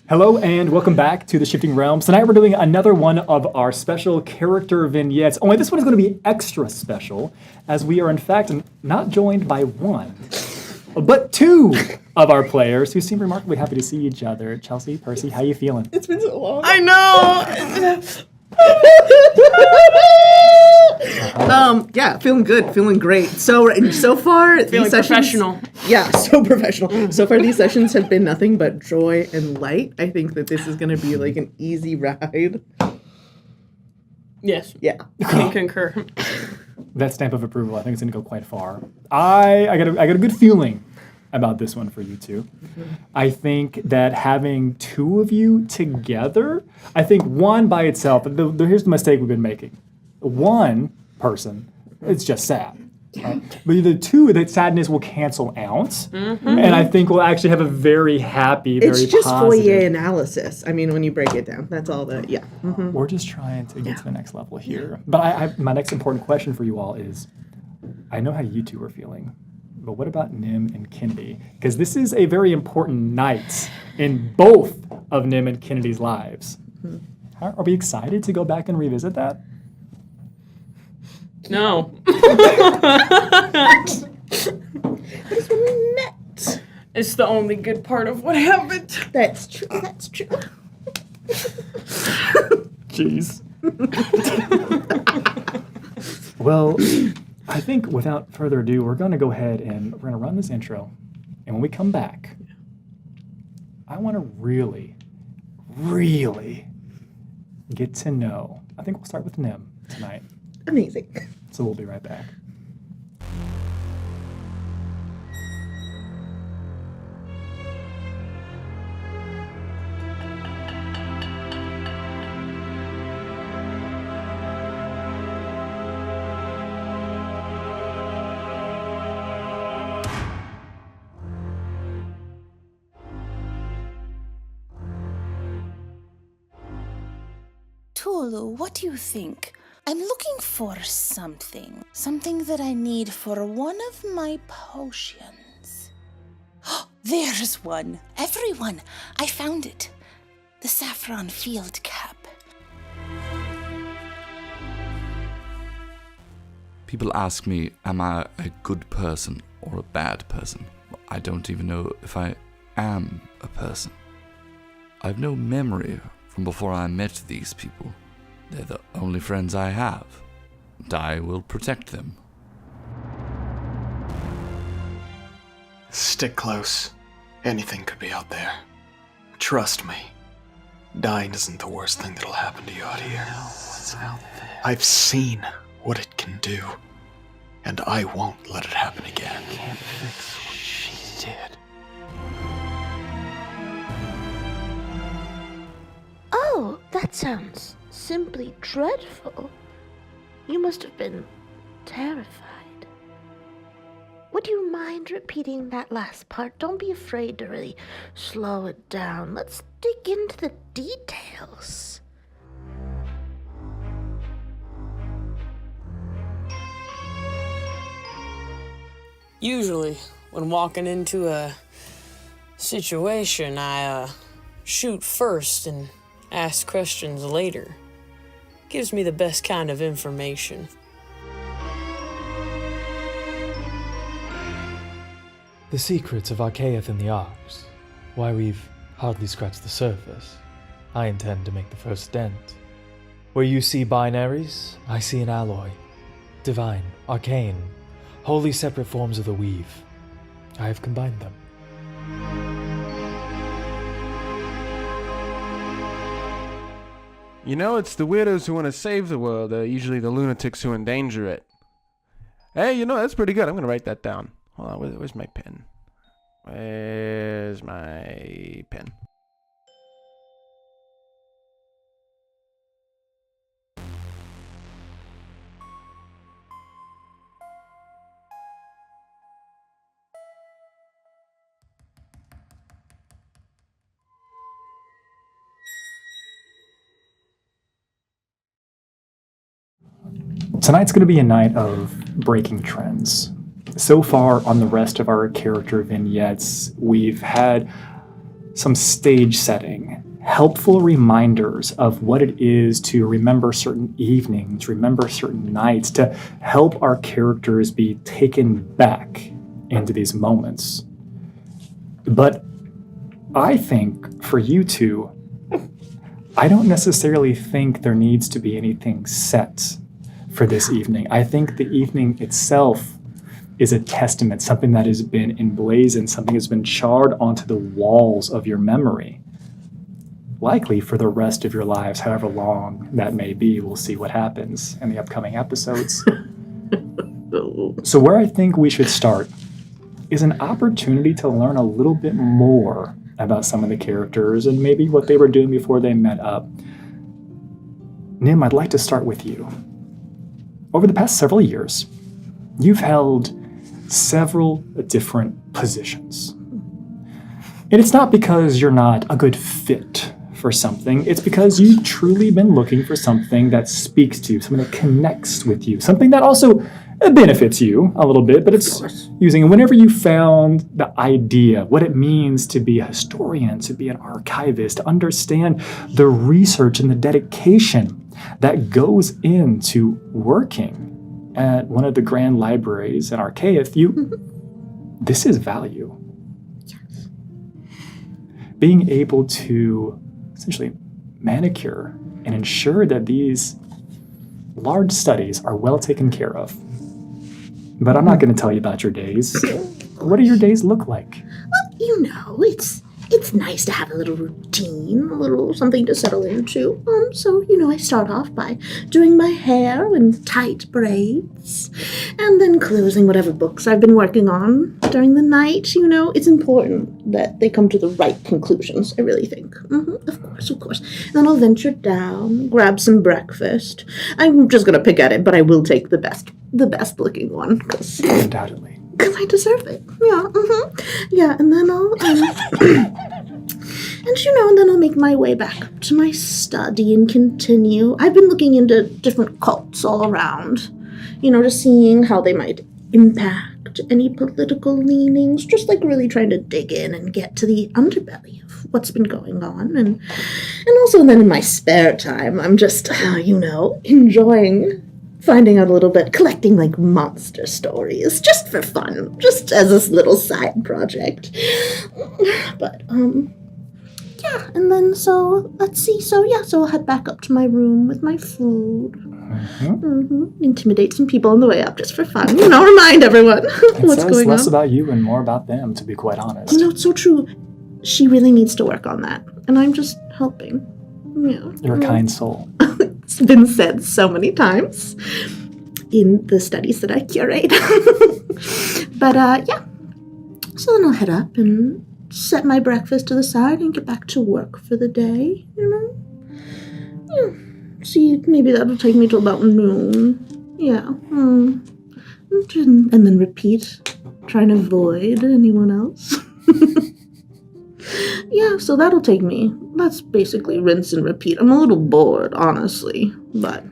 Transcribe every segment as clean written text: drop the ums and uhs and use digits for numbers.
Hello and welcome back to the Shifting Realms. Tonight we're doing another one of our special character vignettes. Only this one is going to be extra special, as we are in fact not joined by one, but two of our players who seem remarkably happy to see each other. Chelsea, Percy, how you feeling? It's been so long. I know! Yeah, feeling good, feeling great. So far, Feeling these sessions, professional. Yeah, so professional. So far, these sessions have been nothing but joy and light. I think that this is going to be like an easy ride. Yes. Yeah. I concur. That stamp of approval, I think it's going to go quite far. I got a good feeling about this one for you two. I think that having two of you together, I think one by itself, here's the mistake we've been making. One person, it's just sad. Right? But the two, that sadness will cancel out, and I think we'll actually have a very happy, very It's just positive. Fourier analysis. I mean, when you break it down, that's all that, yeah. We're just trying to get to the next level here. But my next important question for you all is, I know how you two are feeling, but what about Nim and Kennedy? Because this is a very important night in both of Nim and Kennedy's lives. Are we excited to go back and revisit that? No. That's when we met. It's the only good part of what happened. That's true, that's true. Jeez. Well, I think without further ado, we're going to go ahead and we're going to run this intro. And when we come back, I want to really, really get to know. I think we'll start with Nim tonight. Amazing. So we'll be right back. Tulu, what do you think? I'm looking for something. Something that I need for one of my potions. There's one. Everyone, I found it. The saffron field cap. People ask me, am I a good person or a bad person? I don't even know if I am a person. I have no memory from before I met these people. They're the only friends I have, and I will protect them. Stick close. Anything could be out there. Trust me. Dying isn't the worst thing that'll happen to you out here. What's out there? I've seen what it can do, and I won't let it happen again. Can't fix what she did. Oh, that sounds simply dreadful. You must have been terrified. Would you mind repeating that last part? Don't be afraid to really slow it down. Let's dig into the details. Usually, when walking into a situation, I shoot first and ask questions later. Gives me the best kind of information. The secrets of Archaeath and the Arcs. Why, we've hardly scratched the surface. I intend to make the first dent. Where you see binaries, I see an alloy. Divine, arcane, wholly separate forms of the weave. I have combined them. You know, it's the weirdos who want to save the world, usually the lunatics who endanger it. Hey, you know, that's pretty good. I'm going to write that down. Hold on, where's my pen? Where's my pen? Tonight's going to be a night of breaking trends. So far on the rest of our character vignettes, we've had some stage setting, helpful reminders of what it is to remember certain evenings, remember certain nights, to help our characters be taken back into these moments. But I think for you two, I don't necessarily think there needs to be anything set for this evening. I think the evening itself is a testament, something that has been emblazoned, something that's been charred onto the walls of your memory. Likely for the rest of your lives, however long that may be. We'll see what happens in the upcoming episodes. So where I think we should start is an opportunity to learn a little bit more about some of the characters and maybe what they were doing before they met up. Nim, I'd like to start with you. Over the past several years, you've held several different positions. And it's not because you're not a good fit for something, it's because you've truly been looking for something that speaks to you, something that connects with you, something that also benefits you a little bit, but it's using it. Whenever you found the idea, what it means to be a historian, to be an archivist, to understand the research and the dedication that goes into working at one of the grand libraries in Archaeith, this is value. Yes. Being able to essentially manicure and ensure that these large studies are well taken care of. But I'm not going to tell you about your days. What do your days look like? Well, you know, it's nice to have a little routine, a little something to settle into. So, you know, I start off by doing my hair in tight braids and then closing whatever books I've been working on during the night. You know, it's important that they come to the right conclusions, I really think. Of course. Then I'll venture down, grab some breakfast. I'm just going to pick at it, but I will take the best looking one. Undoubtedly. Because I deserve it. Yeah, and then I'll, and then I'll make my way back up to my study and continue. I've been looking into different cults all around, just seeing how they might impact any political leanings, just like really trying to dig in and get to the underbelly of what's been going on. And also then in my spare time, I'm just, enjoying finding out a little bit, collecting like monster stories, just for fun, just as this little side project. But, yeah, and then so, let's see, so I'll head back up to my room with my food. Intimidate some people on the way up, just for fun, remind everyone what's going on. Less about you and more about them, to be quite honest. It's so true. She really needs to work on that, and I'm just helping. Yeah. You're a kind soul. It's been said so many times in the studies that I curate. But, yeah. So then I'll head up and set my breakfast to the side and get back to work for the day, Yeah. See, maybe that'll take me till about noon. Yeah. And then repeat. Try and avoid anyone else. Yeah, so that'll take me. That's basically rinse and repeat. I'm a little bored, honestly, but...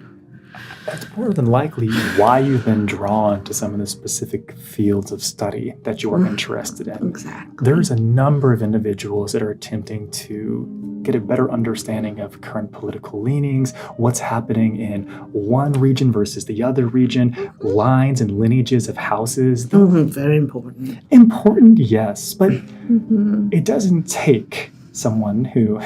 That's more than likely why you've been drawn to some of the specific fields of study that you're interested in. Exactly. There's a number of individuals that are attempting to get a better understanding of current political leanings, what's happening in one region versus the other region, lines and lineages of houses. Very important. Important, yes, but it doesn't take someone who,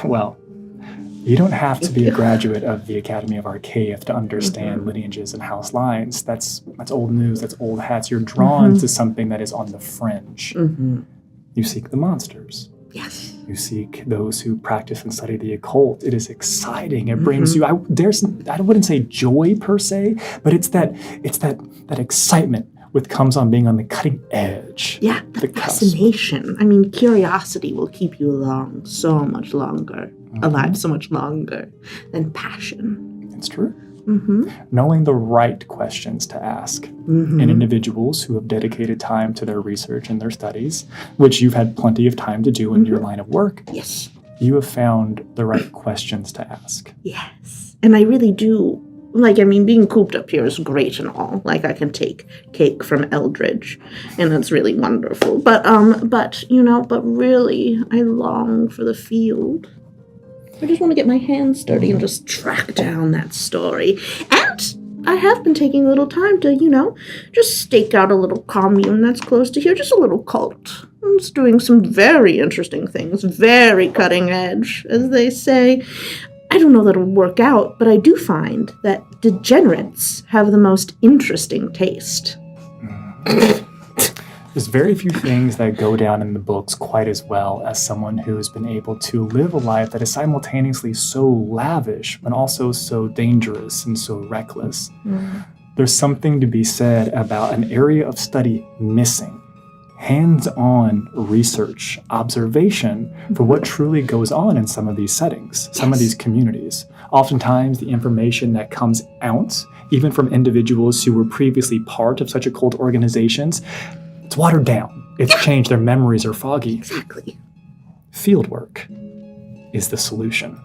you don't have to be a graduate of the Academy of Archaeith to understand lineages and house lines. That's old news, that's old hats. You're drawn to something that is on the fringe. You seek the monsters. Yes. You seek those who practice and study the occult. It is exciting. It brings you, I wouldn't say joy per se, but it's that excitement which comes on being on the cutting edge. Yeah, the fascination. I mean, curiosity will keep you along so much longer, alive so much longer than passion. It's true. Knowing the right questions to ask in individuals who have dedicated time to their research and their studies, which you've had plenty of time to do in your line of work. Yes. You have found the right questions to ask. Yes. And I really do Like, I mean, being cooped up here is great and all. Like, I can take cake from Eldridge, and that's really wonderful. But really, I long for the field. I just want to get my hands dirty and just track down that story. And I have been taking a little time to, just stake out a little commune that's close to here, just a little cult. I'm just doing some very interesting things, very cutting edge, as they say. I don't know that it'll work out, but I do find that degenerates have the most interesting taste. There's very few things that go down in the books quite as well as someone who has been able to live a life that is simultaneously so lavish, but also so dangerous and so reckless. There's something to be said about an area of study missing. Hands-on research, observation for what truly goes on in some of these settings, some of these communities. Oftentimes, the information that comes out, even from individuals who were previously part of such occult organizations, it's watered down. It's changed. Their memories are foggy. Exactly. Fieldwork is the solution.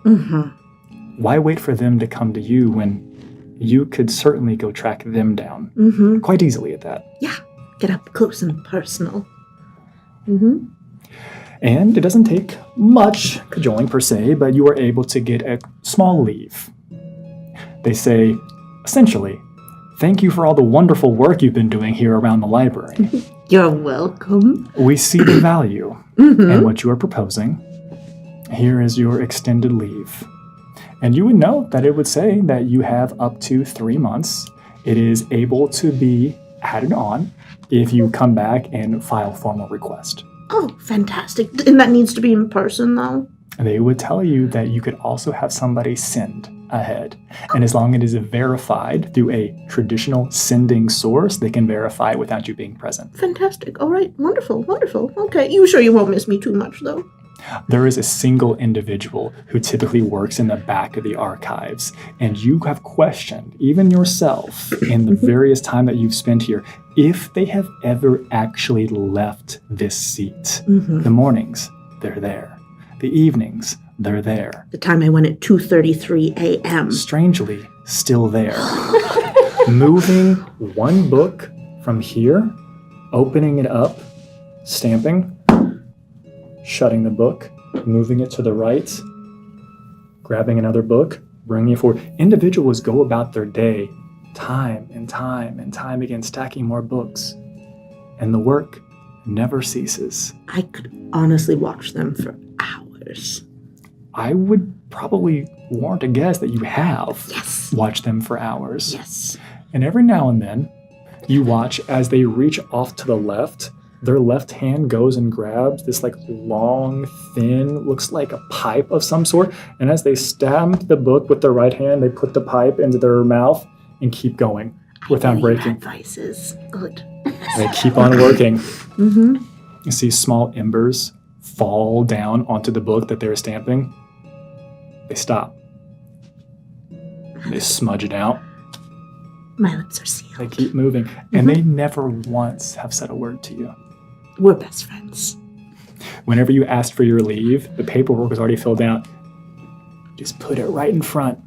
Why wait for them to come to you when you could certainly go track them down quite easily at that? Yeah. Get up close and personal. And it doesn't take much cajoling per se, but you are able to get a small leave. They say, essentially, thank you for all the wonderful work you've been doing here around the library. You're welcome. We see the value in what you are proposing. Here is your extended leave. And you would know that it would say that you have up to 3 months. It is able to be added on if you come back and file formal request. Oh, fantastic. And that needs to be in person, though? They would tell you that you could also have somebody send ahead. And as long as it is verified through a traditional sending source, they can verify without you being present. Fantastic. All right. Wonderful. Wonderful. Okay. You sure you won't miss me too much, though? There is a single individual who typically works in the back of the archives, and you have questioned, even yourself, in the various time that you've spent here, if they have ever actually left this seat. The mornings, they're there. The evenings, they're there. The time I went at 2:33 a.m. Strangely, still there. Moving one book from here, opening it up, stamping, shutting the book, moving it to the right, grabbing another book, bringing it forward. Individuals go about their day time and time and time again, stacking more books. And the work never ceases. I could honestly watch them for hours. I would probably warrant a guess that you have Yes. watched them for hours. Yes. And every now and then, you watch as they reach off to the left. Their left hand goes and grabs this long, thin, looks like a pipe of some sort. And as they stamp the book with their right hand, they put the pipe into their mouth and keep going without breaking. Advices. Good. They keep on working. You see small embers fall down onto the book that they're stamping. They stop. They smudge it out. My lips are sealed. They keep moving. And they never once have said a word to you. We're best friends. Whenever you asked for your leave, the paperwork was already filled out. Just put it right in front.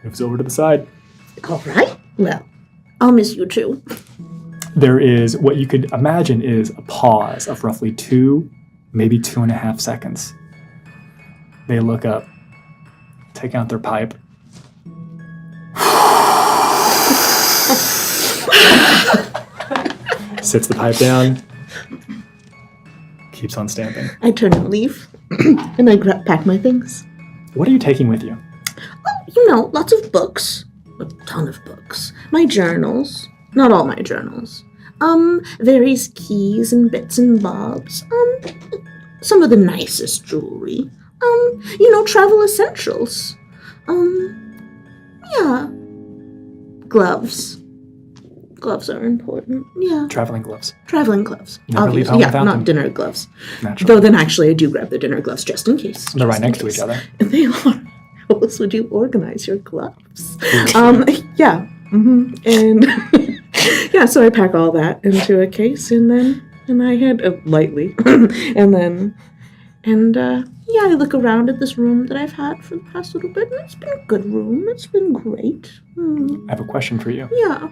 Moves over to the side. All right. Well, I'll miss you too. There is what you could imagine is a pause of roughly 2, maybe 2.5 seconds. They look up, take out their pipe. Sits the pipe down, keeps on stamping. I turn and leave, and I pack my things. What are you taking with you? Lots of books. A ton of books. My journals. Not all my journals. Various keys and bits and bobs. Some of the nicest jewelry. Travel essentials. Yeah. Gloves. Gloves are important. Yeah. Traveling gloves. Traveling gloves. Never leave Obviously. home Yeah, without not them. dinner gloves. Naturally. Though then actually I do grab the dinner gloves just in case. They're right Just in next to case. each other. They are. How else would you organize your gloves? Yeah. And yeah, so I pack all that into a case and I head lightly, and And, yeah, I look around at this room that I've had for the past little bit, and it's been a good room. It's been great. I have a question for you. Yeah.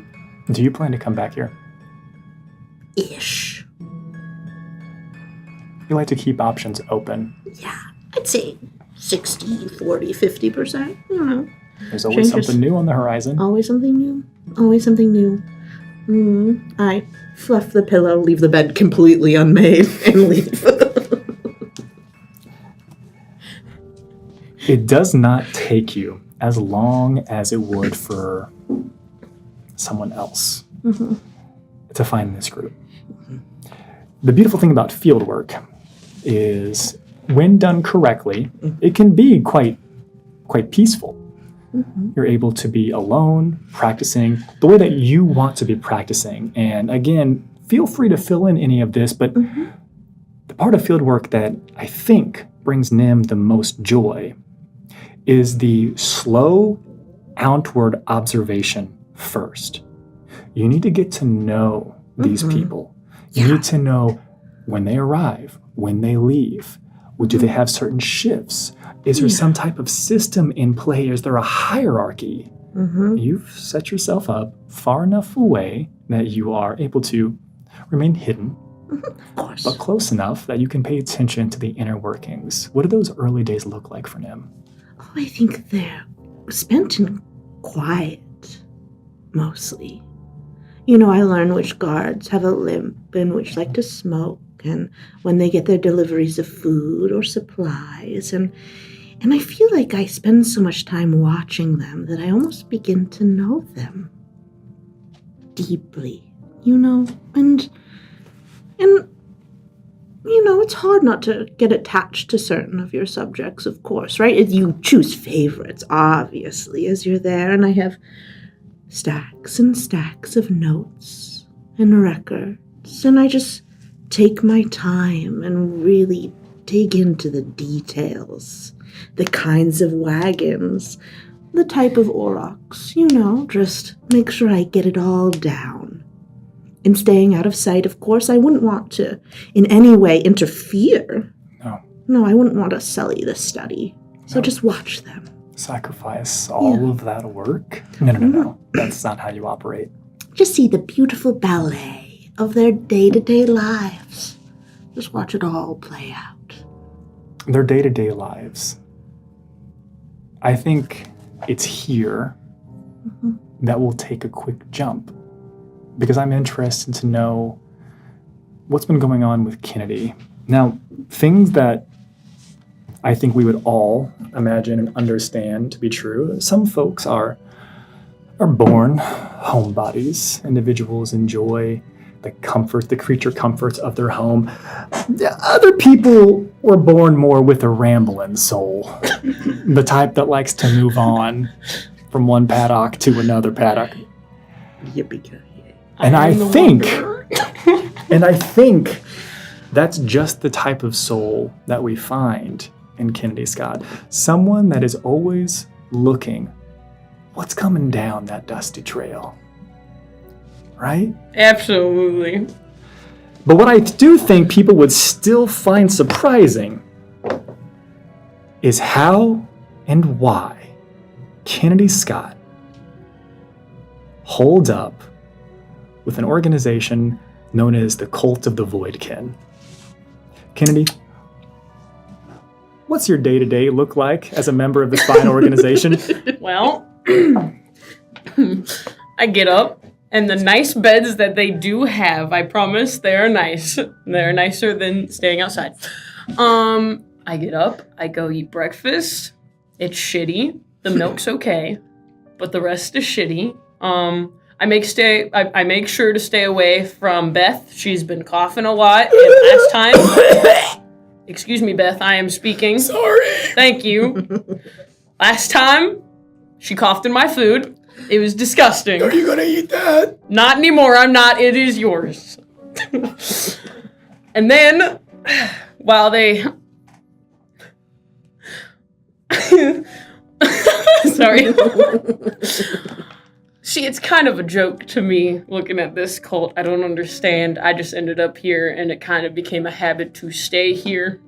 Do you plan to come back here? Ish. You like to keep options open. Yeah, I'd say 60, 40, 50%. I don't know. There's always something new on the horizon. Always something new. Always something new. I fluff the pillow, leave the bed completely unmade, and leave. It does not take you as long as it would for someone else to find this group. The beautiful thing about field work is when done correctly, it can be quite peaceful. You're able to be alone, practicing the way that you want to be practicing. And again, feel free to fill in any of this, but the part of field work that I think brings Nim the most joy is the slow outward observation first. You need to get to know these people. You need to know when they arrive, when they leave. Do they have certain shifts? Is there some type of system in play? Is there a hierarchy? You've set yourself up far enough away that you are able to remain hidden, Of course. but close enough that you can pay attention to the inner workings. What do those early days look like for Nim? Oh, I think they're spent in quiet, mostly. You know, I learn which guards have a limp and which like to smoke, and when they get their deliveries of food or supplies, and I feel like I spend so much time watching them that I almost begin to know them deeply, you know, and you know, it's hard not to get attached to certain of your subjects, of course, right? You choose favorites, obviously, as you're there, and I have stacks and stacks of notes and records, and I just take my time and really dig into the details, the kinds of wagons, the type of aurochs, you know, just make sure I get it all down. And staying out of sight, of course, I wouldn't want to in any way interfere. No, I wouldn't want to sully the study. So just watch them. Sacrifice all of that work? No. That's not how you operate. Just see the beautiful ballet of their day-to-day lives. Just watch it all play out. Their day-to-day lives. I think it's here that we'll take a quick jump, because I'm interested to know what's been going on with Kennedy. Now, things that I think we would all imagine and understand to be true. Some folks are born homebodies. Individuals enjoy the comfort, the creature comforts of their home. Other people were born more with a rambling soul, the type that likes to move on from one paddock to another paddock. Yippee-ki-yay. And I think that's just the type of soul that we find in Kennedy Scott. Someone that is always looking, what's coming down that dusty trail? Right? Absolutely. But what I do think people would still find surprising is how and why Kennedy Scott holds up with an organization known as the Cult of the Voidkin. Kennedy, what's your day-to-day look like as a member of this fine organization? Well, I get up, and the nice beds that they do have, I promise, they're nice. They're nicer than staying outside. I get up, I go eat breakfast. It's shitty. The milk's okay, but the rest is shitty. I make sure to stay away from Beth. She's been coughing a lot. And last time, excuse me, Beth, I am speaking. Sorry. Thank you. Last time, she coughed in my food. It was disgusting. Are you gonna eat that? Not anymore. I'm not. It is yours. And then, while they... Sorry. See, it's kind of a joke to me looking at this cult. I don't understand. I just ended up here, and it kind of became a habit to stay here.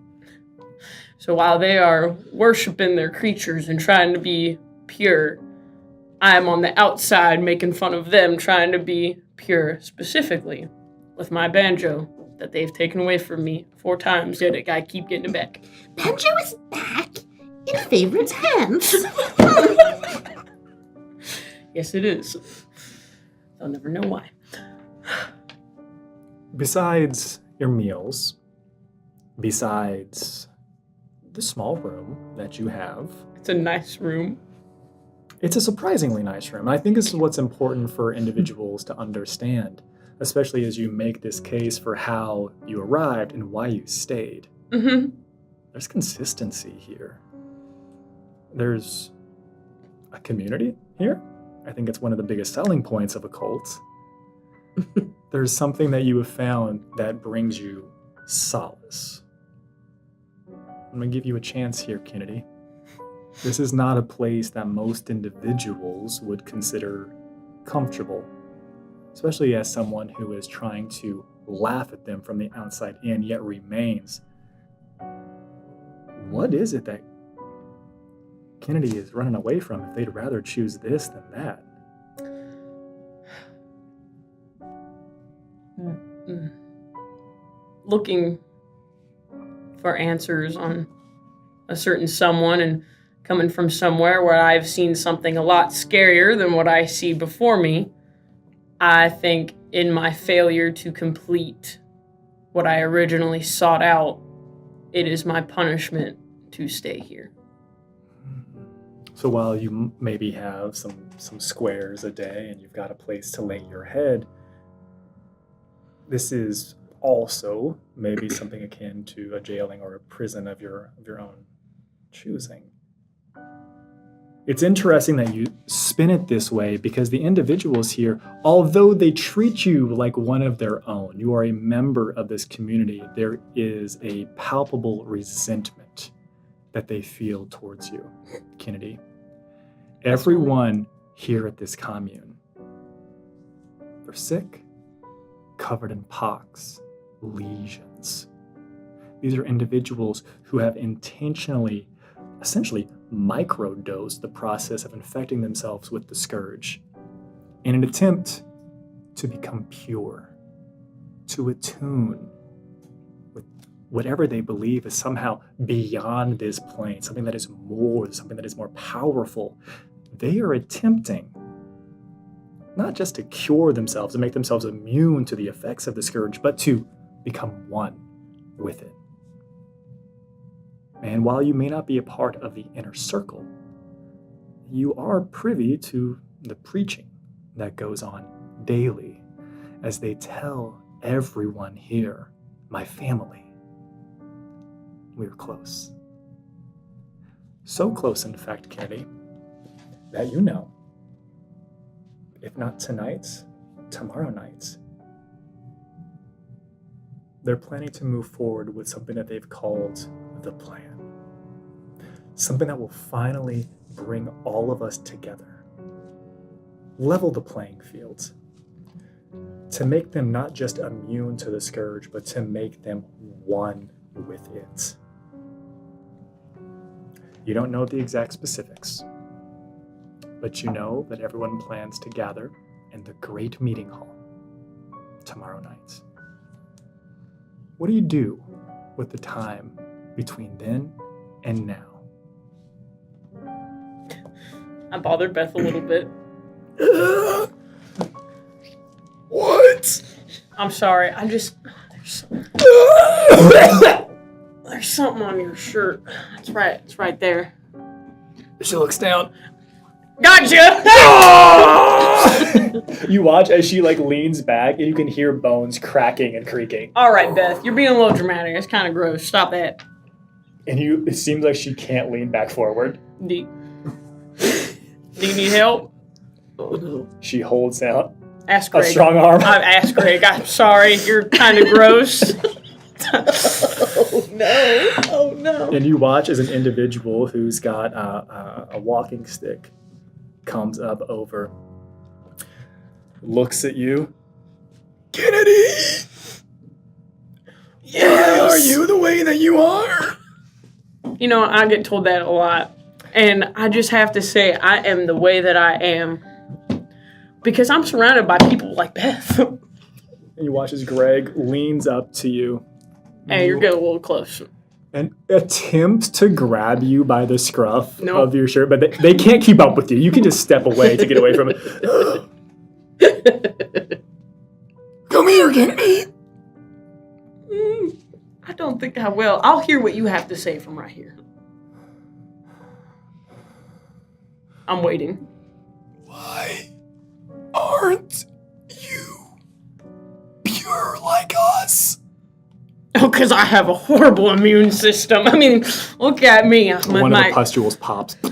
So while they are worshiping their creatures and trying to be pure, I'm on the outside making fun of them trying to be pure, specifically with my banjo that they've taken away from me 4 times, yet I keep getting it back. Banjo is back in Favorite's hands. Yes, it is. They'll never know why. Besides your meals, besides the small room that you have, It's a nice room. it's a surprisingly nice room. I think this is what's important for individuals to understand, especially as you make this case for how you arrived and why you stayed. Mm-hmm. There's consistency here. There's a community here. I think it's one of the biggest selling points of occult. There's something that you have found that brings you solace. I'm going to give you a chance here, Kennedy. This is not a place that most individuals would consider comfortable, especially as someone who is trying to laugh at them from the outside in, yet remains. What is it that Kennedy is running away from if they'd rather choose this than that? Looking for answers on a certain someone and coming from somewhere where I've seen something a lot scarier than what I see before me, I think in my failure to complete what I originally sought out, it is my punishment to stay here. So while you maybe have some squares a day and you've got a place to lay your head, this is also maybe something akin to a jailing or a prison of your own choosing. It's interesting that you spin it this way because the individuals here, although they treat you like one of their own, you are a member of this community, there is a palpable resentment that they feel towards you, Kennedy. Everyone here at this commune, they're sick, covered in pox, lesions. These are individuals who have intentionally, essentially, microdosed the process of infecting themselves with the Scourge in an attempt to become pure, to attune with whatever they believe is somehow beyond this plane, something that is more, something that is more powerful. They are attempting not just to cure themselves and make themselves immune to the effects of the Scourge, but to become one with it. And while you may not be a part of the inner circle, you are privy to the preaching that goes on daily as they tell everyone here, my family, we're close. So close, in fact, Kennedy, that you know, if not tonight, tomorrow night, they're planning to move forward with something that they've called the plan. Something that will finally bring all of us together, level the playing field, to make them not just immune to the Scourge, but to make them one with it. You don't know the exact specifics, but you know that everyone plans to gather in the Great Meeting Hall tomorrow night. What do you do with the time between then and now? I bothered Beth a little bit. What? I'm sorry. There's something on your shirt. It's right there. She looks down. Gotcha! You watch as she leans back and you can hear bones cracking and creaking. All right, Beth, you're being a little dramatic. It's kind of gross. Stop that. And it seems like she can't lean back forward. Do you need help? Oh no. She holds out Ask a Greg. strong arm. I've asked Greg. I'm sorry. You're kind of gross. Oh no. Oh no. And you watch as an individual who's got a walking stick comes up over, looks at you. Kennedy! Why are you the way that you are? You know, I get told that a lot. And I just have to say, I am the way that I am because I'm surrounded by people like Beth. And you watch as Greg leans up to you. Hey, you're getting a little close. And attempts to grab you by the scruff Nope. of your shirt, but they can't keep up with you. You can just step away to get away from it. Come here, Kennedy. I don't think I will. I'll hear what you have to say from right here. I'm waiting. Why aren't you pure like us? Oh, because I have a horrible immune system. I mean, look at me. With One my... of the pustules pops. You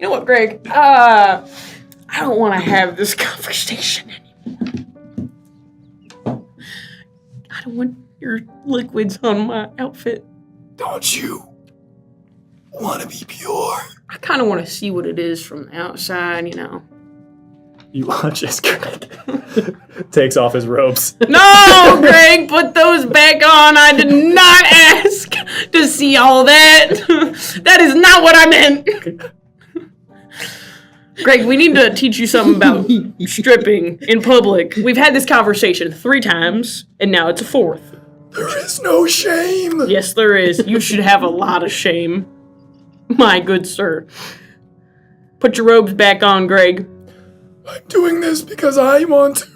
know what, Greg? I don't want to have this conversation anymore. I don't want your liquids on my outfit. Don't you want to be pure? I kind of want to see what it is from the outside, you know. You watch as Greg takes off his robes. No, Greg, put those back on. I did not ask to see all that. That is not what I meant. Greg, we need to teach you something about stripping in public. We've had this conversation 3 times, and now it's a 4th. There is no shame. Yes, there is. You should have a lot of shame. My good sir. Put your robes back on, Greg. I'm doing this because I want to.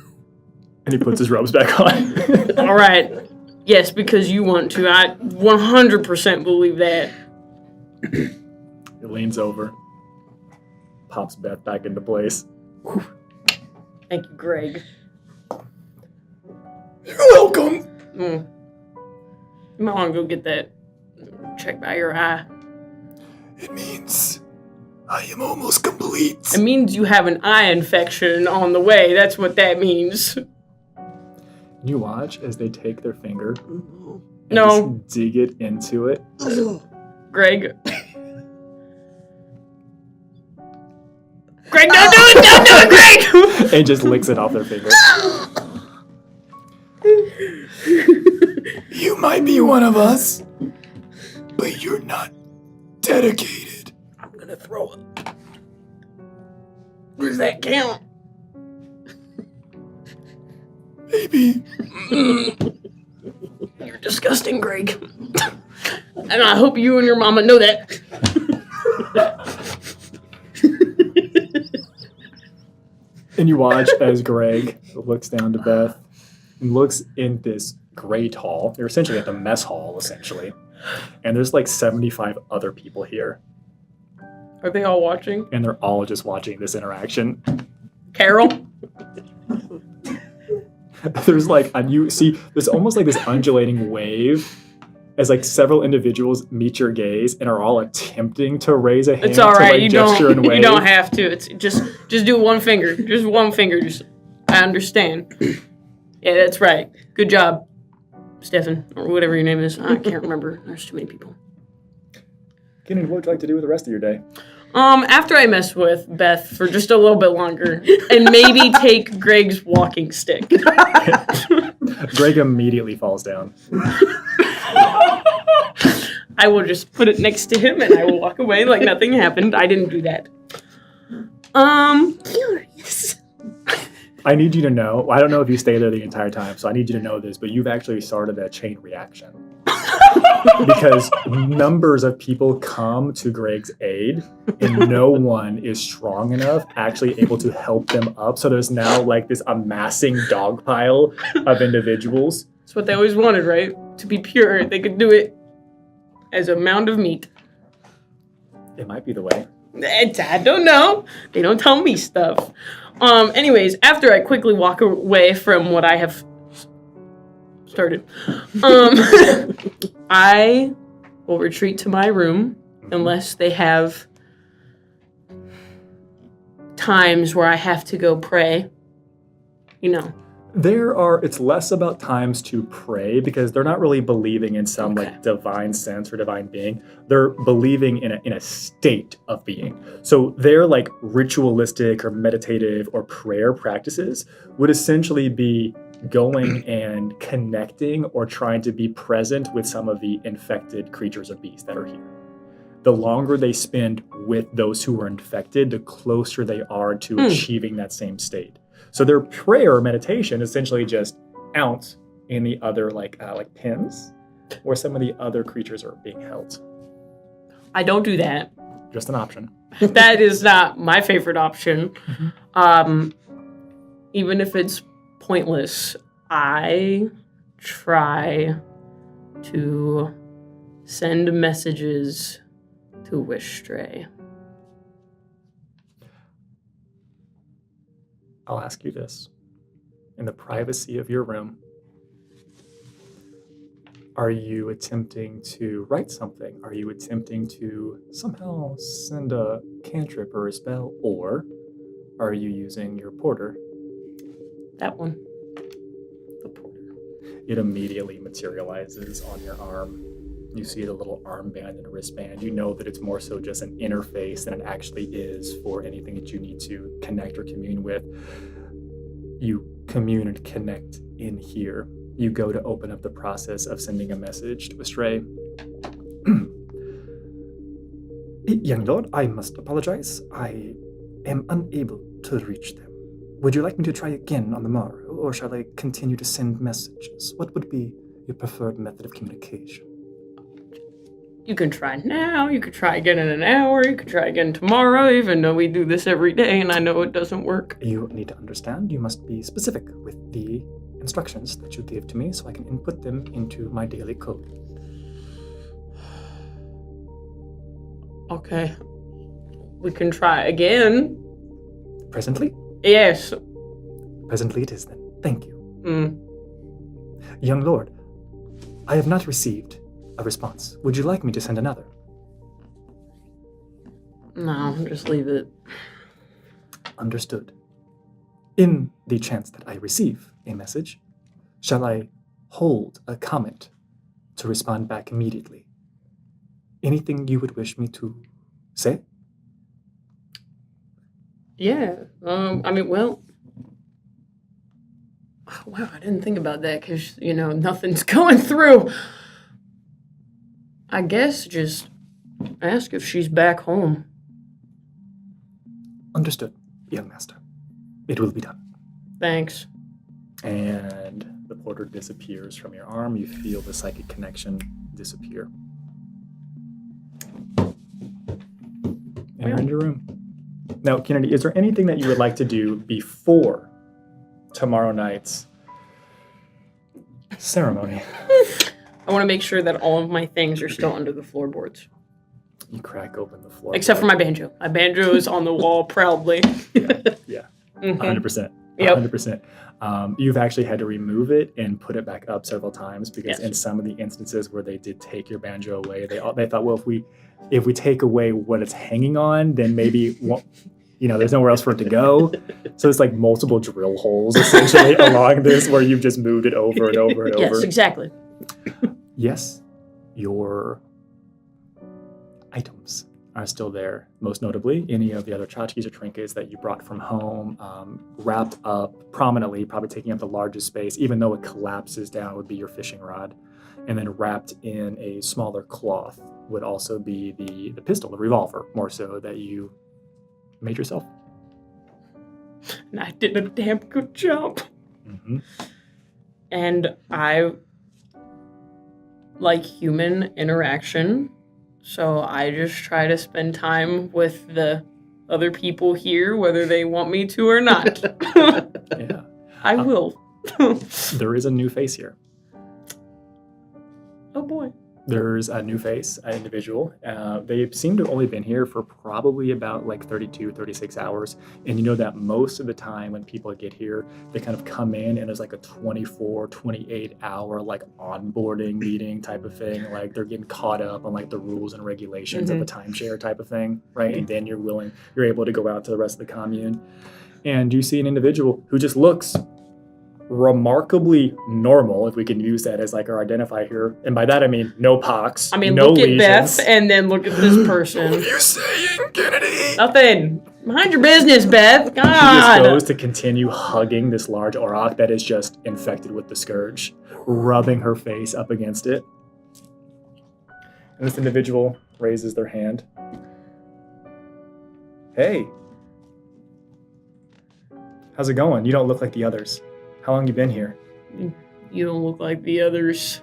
And he puts his robes back on. All right. Yes, because you want to. I 100% believe that. He leans over. Pops Beth back into place. Thank you, Greg. You're welcome. You might want to go get that checked by your eye. It means I am almost complete. It means you have an eye infection on the way. That's what that means. You watch as they take their finger and No. just dig it into it. Greg. Greg, don't do it! Don't do it, Greg! And just licks it off their finger. You might be one of us, but you're not dedicated. I'm gonna throw it. Does that count? Maybe. You're disgusting, Greg. And I hope you and your mama know that. And you watch as Greg looks down to Beth and looks in this great hall. They're essentially at the mess hall, essentially. And there's like 75 other people here. Are they all watching? And they're all just watching this interaction. Carol? There's like, you see, there's almost like this undulating wave as like several individuals meet your gaze and are all attempting to raise a hand It's all right. to like gesture and wave. You don't have to. It's just do one finger. Just one finger. Just I understand. Yeah, that's right. Good job, Stefan, or whatever your name is. I can't remember. There's too many people. Kennedy, what would you like to do with the rest of your day? After I mess with Beth for just a little bit longer, and maybe take Greg's walking stick. Greg immediately falls down. I will just put it next to him, and I will walk away like nothing happened. I didn't do that. Curious. I need you to know, I don't know if you stay there the entire time, so I need you to know this, but you've actually started a chain reaction. Because numbers of people come to Greg's aid, and no one is strong enough actually able to help them up. So there's now like this amassing dog pile of individuals. That's what they always wanted, right? To be pure, they could do it as a mound of meat. It might be the way. I don't know. They don't tell me stuff. Anyways, after I quickly walk away from what I have started, I will retreat to my room unless they have times where I have to go pray. You know. It's less about times to pray because they're not really believing in some like divine sense or divine being. They're believing in a state of being. So their like ritualistic or meditative or prayer practices would essentially be going and connecting or trying to be present with some of the infected creatures or beasts that are here. The longer they spend with those who are infected, the closer they are to achieving that same state. So their prayer or meditation is essentially just out in the other like pins where some of the other creatures are being held. I don't do that. Just an option. That is not my favorite option. Even if it's pointless, I try to send messages to Wishstray. I'll ask you this. In the privacy of your room, are you attempting to write something? Are you attempting to somehow send a cantrip or a spell? Or are you using your porter? That one. The porter. It immediately materializes on your arm. You see the little armband and wristband. You know that it's more so just an interface than it actually is for anything that you need to connect or commune with. You commune and connect in here. You go to open up the process of sending a message to a stray. Young Lord, I must apologize. I am unable to reach them. Would you like me to try again on the morrow, or shall I continue to send messages? What would be your preferred method of communication? You can try now, you could try again in an hour, you could try again tomorrow, even though we do this every day and I know it doesn't work. You need to understand, you must be specific with the instructions that you give to me so I can input them into my daily code. Okay. We can try again. Presently? Yes. Presently it is then. Thank you. Young Lord, I have not received a response. Would you like me to send another? No, just leave it. Understood. In the chance that I receive a message, shall I hold a comment to respond back immediately? Anything you would wish me to say? Yeah. Well. Oh, wow, I didn't think about that because, nothing's going through. I guess just ask if she's back home. Understood, young master. It will be done. Thanks. And the porter disappears from your arm. You feel the psychic connection disappear. And you're in your room. Now, Kennedy, is there anything that you would like to do before tomorrow night's ceremony? I want to make sure that all of my things are still under the floorboards. You crack open the floor. Except for my banjo. My banjo is on the wall proudly. Yeah. 100%. Yep. 100%. You've actually had to remove it and put it back up several times because Yes. in some of the instances where they did take your banjo away, they thought, well, if we take away what it's hanging on, then maybe there's nowhere else for it to go. So it's like multiple drill holes essentially along this where you've just moved it over and over and over. Yes, exactly. Yes, your items are still there. Most notably, any of the other tchotchkes or trinkets that you brought from home, wrapped up prominently, probably taking up the largest space, even though it collapses down, would be your fishing rod. And then wrapped in a smaller cloth would also be the pistol, the revolver, more so, that you made yourself. And I did a damn good job. Mm-hmm. And I like human interaction, so I just try to spend time with the other people here, whether they want me to or not. Yeah. I will. There is a new face here. Oh boy. There's a new face, an individual. They seem to have only been here for probably about 32, 36 hours. And you know that most of the time when people get here, they kind of come in and there's a 24, 28 hour onboarding meeting type of thing. They're getting caught up on the rules and regulations of the timeshare type of thing, right? And then you're able to go out to the rest of the commune. And you see an individual who just looks remarkably normal, if we can use that as our identifier here. And by that I mean no pox, no look at lesions. Beth and then look at this person. What are you saying, Kennedy? Nothing. Mind your business, Beth. God. She just goes to continue hugging this large auroch that is just infected with the Scourge, rubbing her face up against it. And this individual raises their hand. Hey. How's it going? You don't look like the others. How long you been here? You don't look like the others.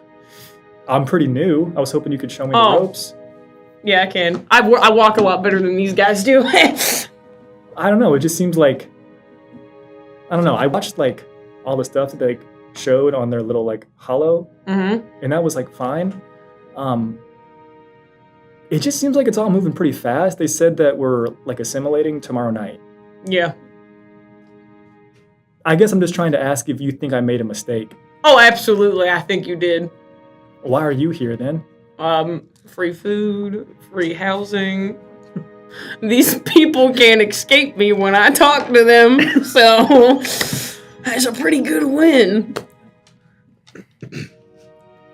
I'm pretty new. I was hoping you could show me the ropes. Yeah, I can. I walk a lot better than these guys do. I don't know. It just seems like... I don't know. I watched, like, all the stuff that they showed on their little, like, holo. Mm-hmm. And that was, like, fine. It just seems like it's all moving pretty fast. They said that we're, like, assimilating tomorrow night. Yeah. I guess I'm just trying to ask if you think I made a mistake. Oh, absolutely. I think you did. Why are you here, then? Free food, free housing. These people can't escape me when I talk to them, so that's a pretty good win.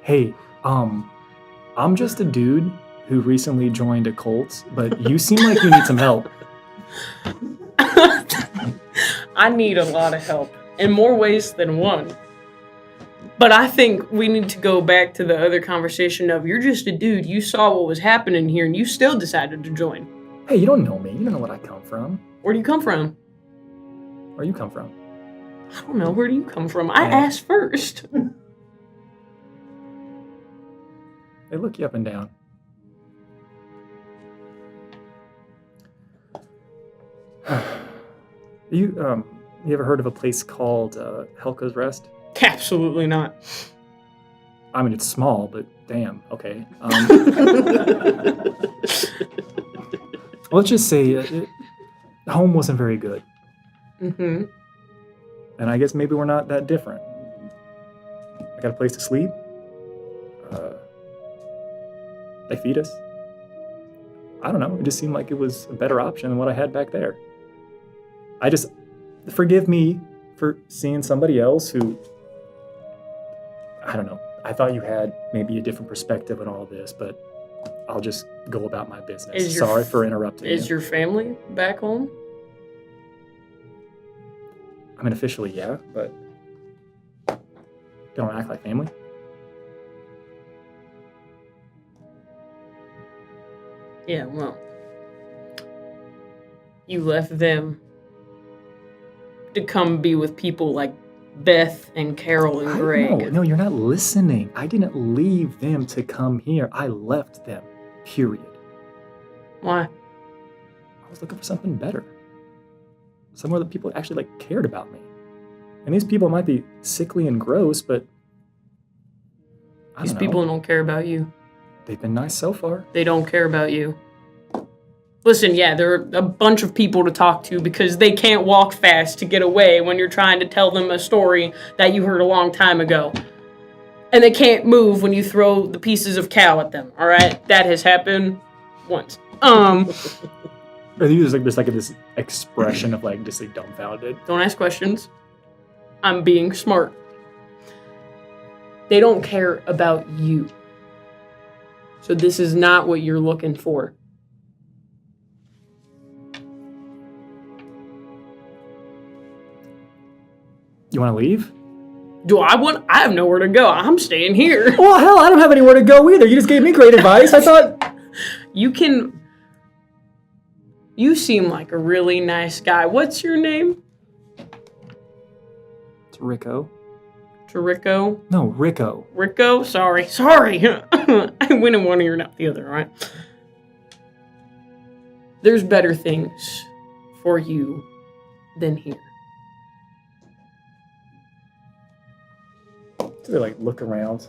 Hey, I'm just a dude who recently joined a cult, but you seem like you need some help. I need a lot of help, in more ways than one. But I think we need to go back to the other conversation of, you're just a dude, you saw what was happening here, and you still decided to join. Hey, you don't know me. You don't know what I come from. Where do you come from? Where you come from? I don't know. Where do you come from? I asked first. They look you up and down. You ever heard of a place called Helka's Rest? Absolutely not. I mean, it's small, but damn, okay. Let's just say home wasn't very good. Mm-hmm. And I guess maybe we're not that different. I got a place to sleep. They feed us. I don't know. It just seemed like it was a better option than what I had back there. Forgive me for seeing somebody else who, I don't know. I thought you had maybe a different perspective on all this, but I'll just go about my business. Sorry for interrupting you. Is your family back home? I mean, officially, yeah, but they don't act like family. Yeah, well, you left them to come be with people like Beth and Carol and Greg. No, you're not listening. I didn't leave them to come here. I left them, period. Why? I was looking for something better. Somewhere that people actually cared about me. And these people might be sickly and gross, but These people don't care about you. They've been nice so far. They don't care about you. Listen, yeah, there are a bunch of people to talk to because they can't walk fast to get away when you're trying to tell them a story that you heard a long time ago. And they can't move when you throw the pieces of cow at them, all right? That has happened once. There's this expression of just dumbfounded. Don't ask questions. I'm being smart. They don't care about you. So this is not what you're looking for. You want to leave? Do I want? I have nowhere to go. I'm staying here. Well, hell, I don't have anywhere to go either. You just gave me great advice. I thought... You can... You seem like a really nice guy. What's your name? It's Rico. Rico? No, Rico. Rico? Sorry. I went in one ear and out the other, all right? There's better things for you than here. So they look around.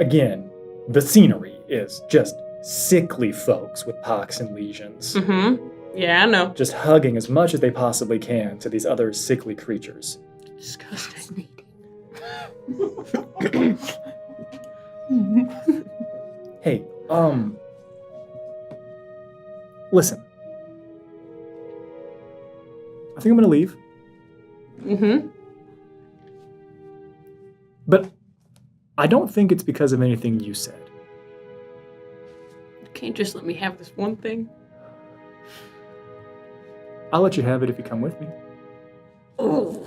Again, the scenery is just sickly folks with pox and lesions. Mm-hmm. Yeah, I know. Just hugging as much as they possibly can to these other sickly creatures. Disgusting. Hey, listen. I think I'm gonna leave. Mm-hmm. But I don't think it's because of anything you said. You can't just let me have this one thing. I'll let you have it if you come with me. Oh.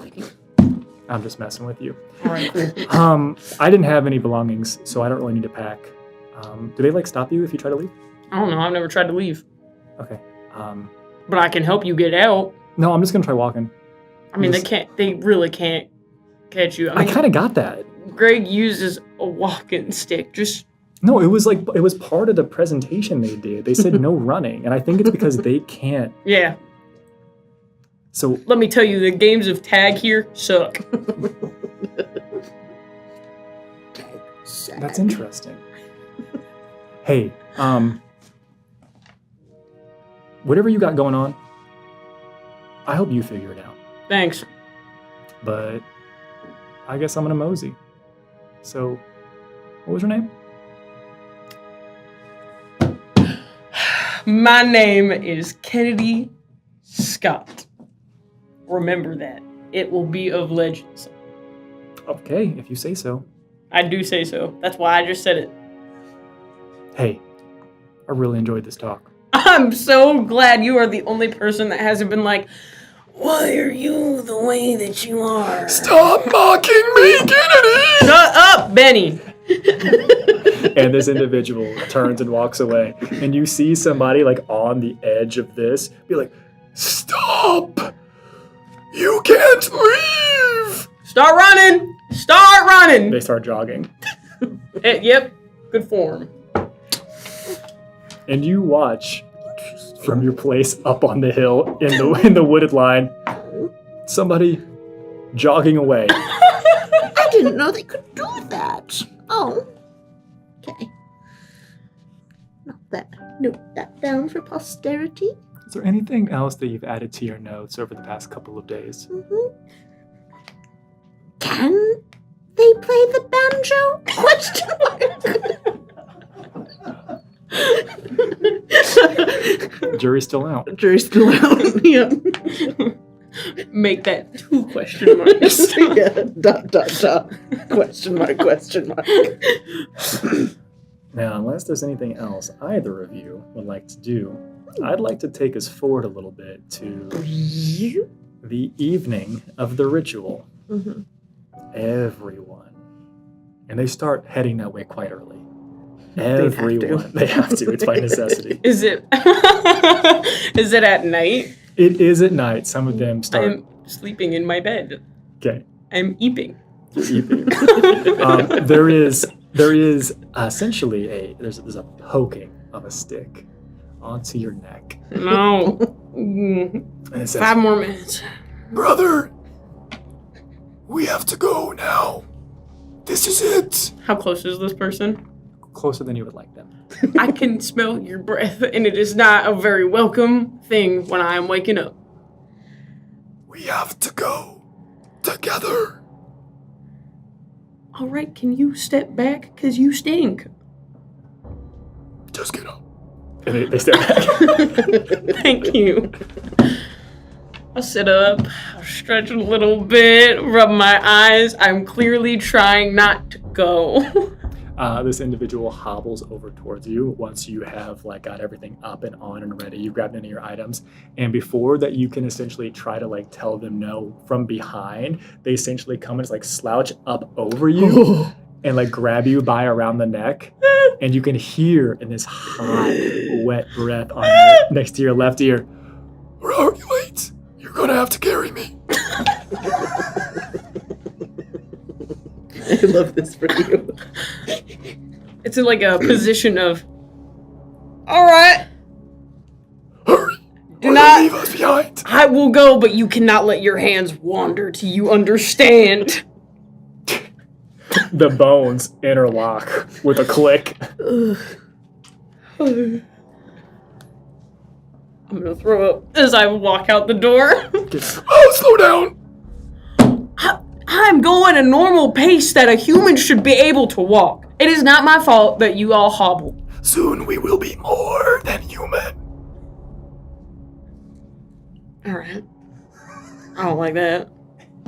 I'm just messing with you. All right. I didn't have any belongings, so I don't really need to pack. Do they like stop you if you try to leave? I don't know. I've never tried to leave. Okay. But I can help you get out. No, I'm just gonna try walking. I mean, they really can't catch you. I kind of got that. Greg uses a walking stick. Just No, it was part of the presentation they did. They said no running, and I think it's because they can't. yeah. So Let me tell you, the games of tag here suck. that's interesting. Hey, whatever you got going on, I hope you figure it out. Thanks. But I guess I'm gonna mosey. So, what was your name? My name is Kennedy Scott. Remember that. It will be of legends. Okay, if you say so. I do say so. That's why I just said it. Hey, I really enjoyed this talk. I'm so glad you are the only person that hasn't been like, why are you the way that you are? Stop mocking me, Kennedy! Shut up, Benny! And this individual turns and walks away. And you see somebody like on the edge of this be like, stop! You can't leave! Start running! Start running! They start jogging. Yep, good form. And you watch from your place up on the hill in the wooded line, somebody jogging away. I didn't know they could do that. Oh, okay. Note that down for posterity. Is there anything else that you've added to your notes over the past couple of days? Mm-hmm. Can they play the banjo? Question mark. Jury's still out. Jury's still out. Yeah. Make that 2 question marks. Yeah. ... Question mark. Now, unless there's anything else either of you would like to do, I'd like to take us forward a little bit to the evening of the ritual. Mm-hmm. Everyone. And they start heading that way quite early. Everyone. They have to. It's by necessity. Is it? Is it at night? It is at night. Some of them start. I'm sleeping in my bed. Okay. I'm eeping. There is essentially there's a poking of a stick onto your neck. No. And it says, 5 more minutes. Brother, we have to go now. This is it. How close is this person? closer than you would like them. I can smell your breath, and it is not a very welcome thing when I am waking up. We have to go together. All right, can you step back? Because you stink. Just get up. And they step back. Thank you. I'll sit up, I'll stretch a little bit, rub my eyes. I'm clearly trying not to go. This individual hobbles over towards you once you have got everything up and on and ready. You've grabbed any of your items, and before that you can essentially try to tell them no from behind, they essentially come and slouch up over you and grab you by around the neck, and you can hear in this hot, wet breath on next to your left ear. We're already late. You're gonna have to carry me. I love this for you. It's in a position of, all right. Hurry. Do not leave us behind. I will go, but you cannot let your hands wander till you understand. The bones interlock with a click. I'm gonna throw up as I walk out the door. Oh, slow down. I'm going a normal pace that a human should be able to walk. It is not my fault that you all hobble. Soon we will be more than human. Alright. I don't like that.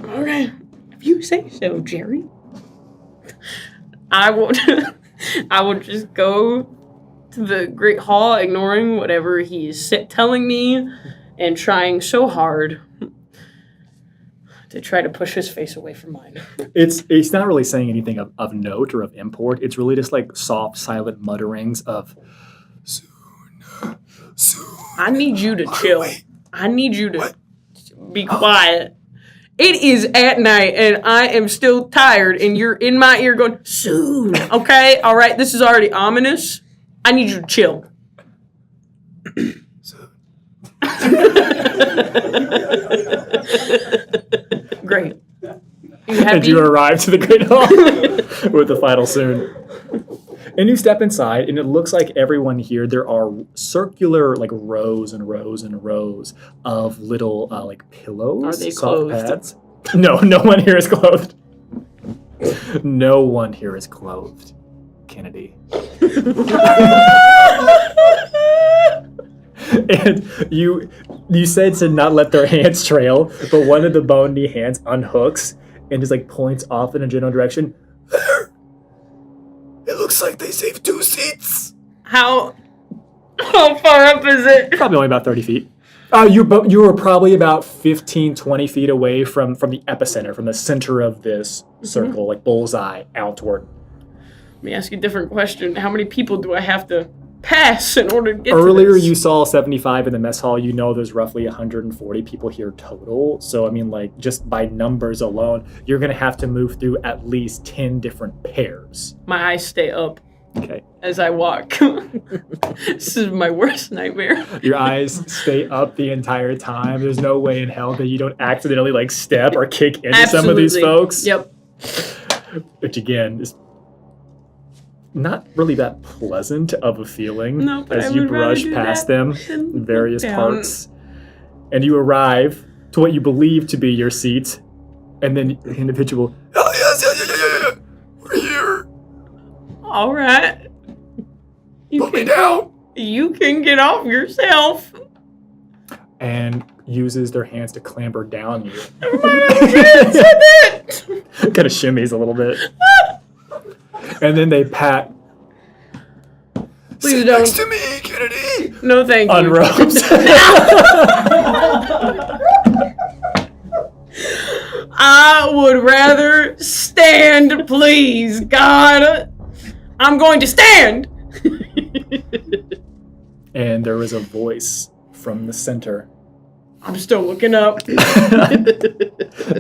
Okay. If you say so, Jerry. I will just go to the Great Hall, ignoring whatever he's telling me and trying so hard to try to push his face away from mine. It's not really saying anything of note or of import. It's really just like soft, silent mutterings of soon. I need you to chill. I need you to be quiet. It is at night and I am still tired and you're in my ear going, soon. Okay? All right. This is already ominous. I need you to chill. Great. You happy? And you arrive to the Great Hall with the final soon. And you step inside, and it looks like everyone here, there are circular, like, rows and rows and rows of little, like, pillows. Are they soft clothed? pads. No one here is clothed. No one here is clothed, Kennedy. And you said to not let their hands trail, but one of the bony hands unhooks and just, like, points off in a general direction. There! It looks like they saved 2 seats. How far up is it? Probably only about 30 feet. You were probably about 15, 20 feet away from the epicenter, from the center of this circle, like bullseye outward. Let me ask you a different question. How many people do I have to pass in order to get Earlier to this? you saw 75 in the mess hall. You know there's roughly 140 people here total. So, I mean, like, just by numbers alone, you're going to have to move through at least 10 different pairs. My eyes stay up Okay. as I walk. This is my worst nightmare. Your eyes stay up the entire time. There's no way in hell that you don't accidentally, like, step or kick into some of these folks. Yep. Which, again, is not really that pleasant of a feeling No, but I as you would rather brush do past that them than in various look down. parts. And you arrive to what you believe to be your seat. And then the individual, oh, yes, we're here. All right. Put me down. You can get off yourself. And uses their hands to clamber down you. Kind Kind of shimmies a little bit. And then they pat. Please Sit don't. next to me, Kennedy. No, thank you. Unrobes. I would rather stand, please, God. I'm going to stand. And there was a voice from the center. I'm still looking up.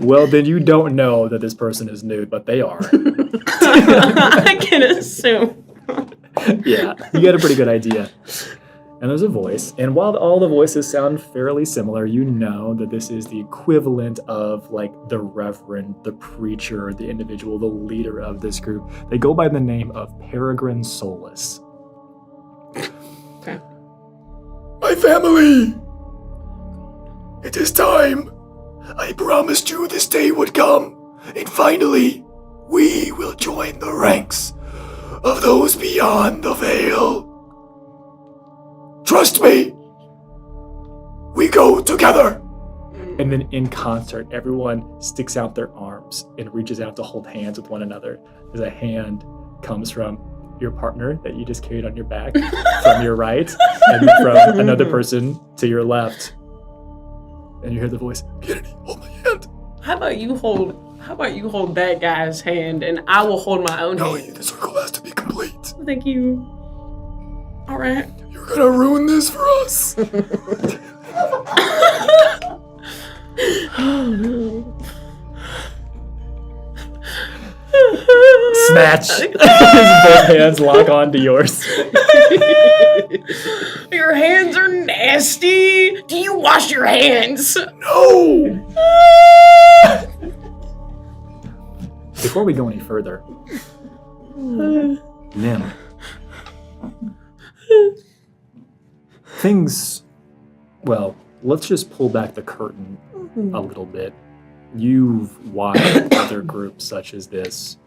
Well, then you don't know that this person is nude, but they are. I can assume. Yeah, you got a pretty good idea. And there's a voice, and while all the voices sound fairly similar, you know that this is the equivalent of, like, the reverend, the preacher, the individual, the leader of this group. They go by the name of Peregrine Solus. Okay. My family! It is time. I promised you this day would come, and finally, we will join the ranks of those beyond the veil. Trust me. We go together. And then in concert, everyone sticks out their arms and reaches out to hold hands with one another as a hand comes from your partner that you just carried on your back, from your right, and from another person to your left. And you hear the voice, Kennedy, hold my hand. How about you hold that guy's hand and I will hold my own No, hand. the circle has to be complete. Thank you. All right. You're gonna ruin this for us. Snatch! His both hands lock onto yours. Your hands are nasty. Do you wash your hands? No! Before we go any further, Nim, things, well, let's just pull back the curtain a little bit. You've watched other groups such as this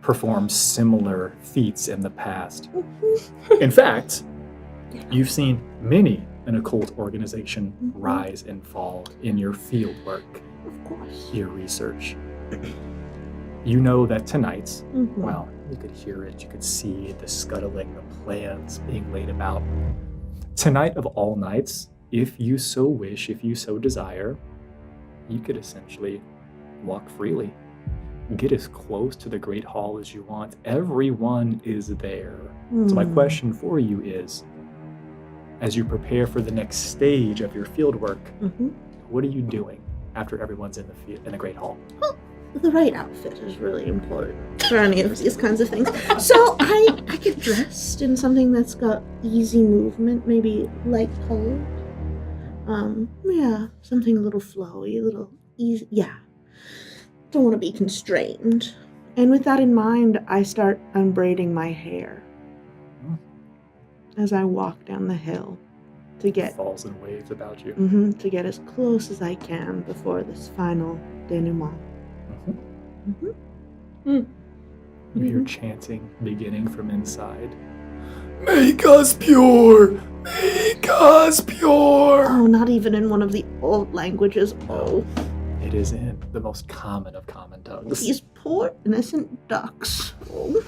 perform similar feats in the past. In fact, you've seen many an occult organization rise and fall in your field work, Of course. your research. You know that tonight, Mhm. well, you could hear it, you could see the scuttling, the plans being laid about. Tonight of all nights, if you so wish, if you so desire, you could essentially walk freely. Get as close to the Great Hall as you want. Everyone is there. So my question for you is, as you prepare for the next stage of your fieldwork, what are you doing after everyone's in the Great Hall? The right outfit is really important for any of these kinds of things. So I get dressed in something that's got easy movement, maybe light colored. Yeah, something a little flowy, a little easy. Yeah. Don't want to be constrained. And with that in mind, I start unbraiding my hair as I walk down the hill to get Falls and waves about you. to get as close as I can before this final denouement. You hear chanting beginning from inside. Make us pure! Make us pure! Oh, not even in one of the old languages. Oh, It is in the most common of common tongues. these poor innocent ducks. Oh.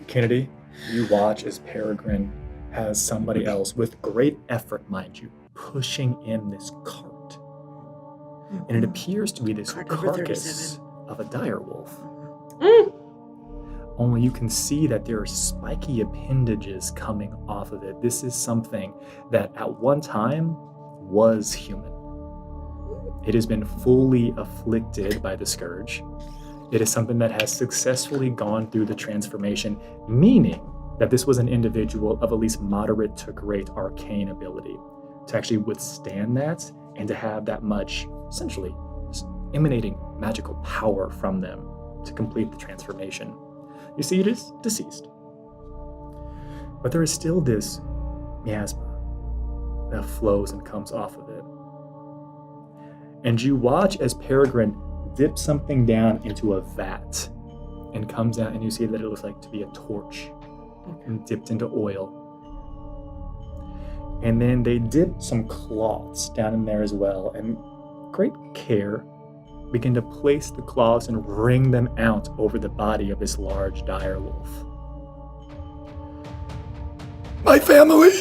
Kennedy, you watch as Peregrine has somebody else, with great effort, mind you, pushing in this cart. And it appears to be this Cart number carcass of a direwolf. Only you can see that there are spiky appendages coming off of it. This is something that at one time was human. It has been fully afflicted by the Scourge. It is something that has successfully gone through the transformation, meaning that this was an individual of at least moderate to great arcane ability. To actually withstand that and to have that much, essentially, emanating magical power from them to complete the transformation. You see, it is deceased. But there is still this miasma that flows and comes off of it. And you watch as Peregrine dips something down into a vat and comes out, and you see that it looks like to be a torch and dipped into oil. And then they dip some cloths down in there as well, and great care begin to place the cloths and wring them out over the body of this large direwolf. My family,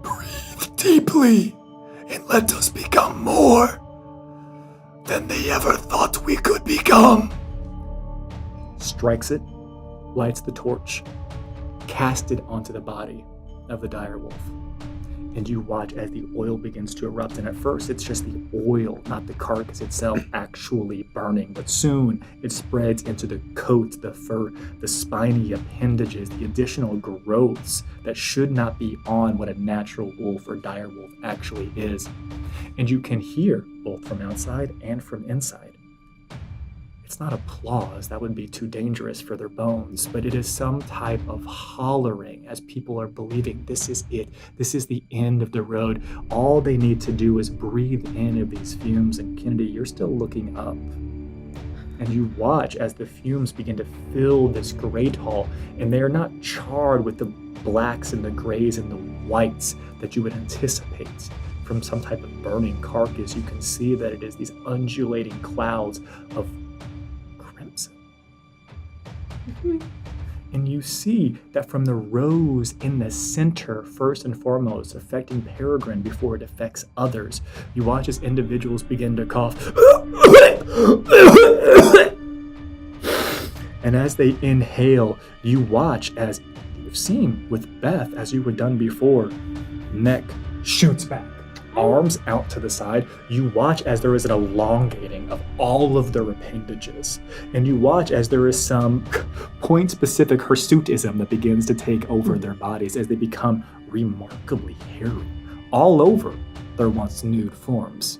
breathe deeply and let us become more than they ever thought we could become. Strikes it, lights the torch, cast it onto the body of the direwolf. And you watch as the oil begins to erupt. And at first, it's just the oil, not the carcass itself, actually burning. But soon, it spreads into the coat, the fur, the spiny appendages, the additional growths that should not be on what a natural wolf or direwolf actually is. And you can hear, both from outside and from inside, it's not applause, that would be too dangerous for their bones, but it is some type of hollering as people are believing this is it, this is the end of the road. All they need to do is breathe in of these fumes. And Kennedy, you're still looking up. And you watch as the fumes begin to fill this great hall, and they are not charred with the blacks and the grays and the whites that you would anticipate from some type of burning carcass. You can see that it is these undulating clouds of crimson. And you see that from the rose in the center, first and foremost, affecting Peregrine before it affects others, you watch as individuals begin to cough. And as they inhale, you watch as you've seen with Beth, as you were done before, neck shoots back, arms out to the side. You watch as there is an elongating of all of their appendages. And you watch as there is some point-specific hirsutism that begins to take over their bodies as they become remarkably hairy all over their once nude forms.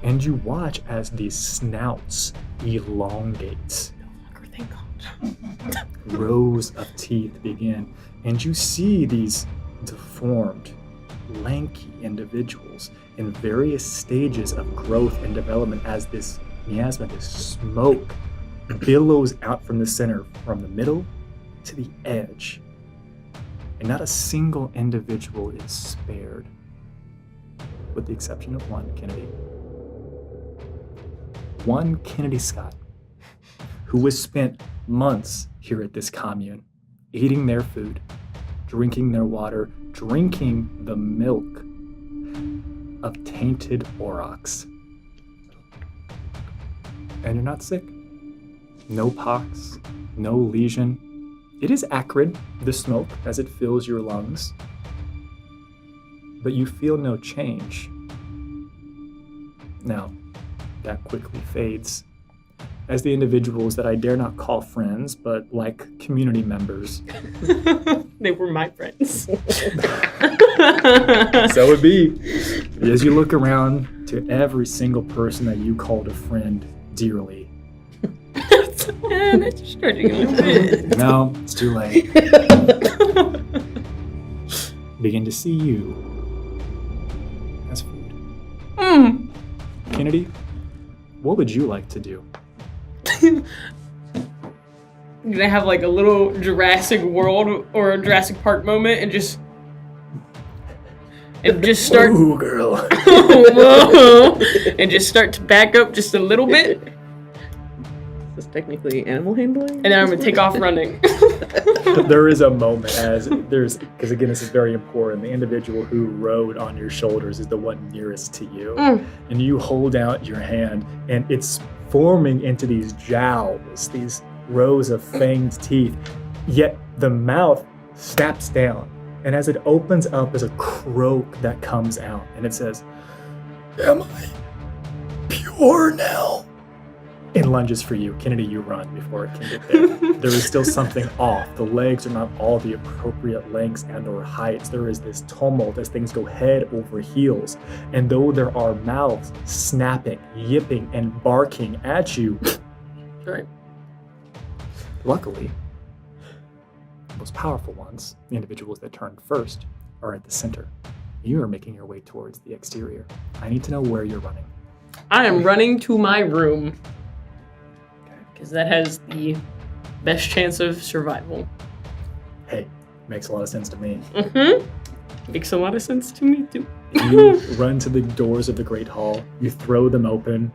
And you watch as these snouts elongate. Rows of teeth begin, and you see these deformed, lanky individuals in various stages of growth and development as this miasma, this smoke, billows out from the center, from the middle to the edge. And not a single individual is spared, with the exception of one, Kennedy. one Kennedy Scott, who has spent months here at this commune, eating their food, drinking their water, drinking the milk of tainted aurochs. And you're not sick. No pox, no lesion. It is acrid, the smoke, as it fills your lungs. But you feel no change. Now, that quickly fades as the individuals that I dare not call friends, but like community members. They were my friends. So it be. As you look around to every single person that you called a friend dearly. That's stretching a little bit. No, it's too late. Begin to see you as food. Kennedy, what would you like to do? I'm gonna have like a little Jurassic World or a Jurassic Park moment and just start. Ooh, girl. Whoa, and just start to back up just a little bit, This is technically animal handling. and then I'm gonna take off running. There is a moment because again, this is very important. The individual who rode on your shoulders is the one nearest to you. And you hold out your hand and it's forming into these jowls, these rows of fanged teeth. Yet the mouth snaps down. And as it opens up, there's a croak that comes out. And it says, "Am I pure now?" And lunges for you. Kennedy, you run before it can get there. There is still something off. The legs are not all the appropriate lengths and or heights. There is this tumult as things go head over heels. And though there are mouths snapping, yipping, and barking at you, Right. luckily, the most powerful ones, the individuals that turn first, are at the center. You are making your way towards the exterior. I need to know where you're running. I am running to my room because that has the best chance of survival. Hey, makes a lot of sense to me. Makes a lot of sense to me too. You run to the doors of the Great Hall. You throw them open.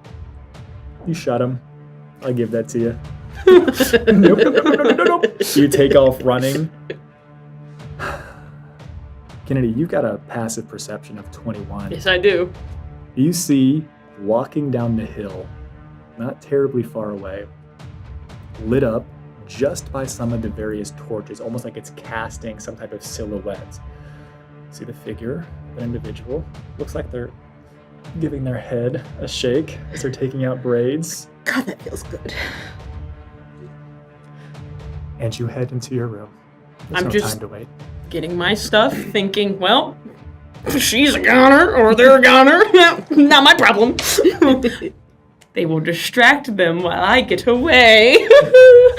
You shut them. I'll give that to you. Nope. You take off running. Kennedy, you got a passive perception of 21. Yes, I do. You see, walking down the hill, not terribly far away, lit up just by some of the various torches, almost like it's casting some type of silhouette. See the figure, an individual. Looks like they're giving their head a shake as they're taking out braids. God, that feels good. And you head into your room. There's I'm no just- time to wait. Getting my stuff, thinking, well, she's a goner or they're a goner. Not my problem. They will distract them while I get away.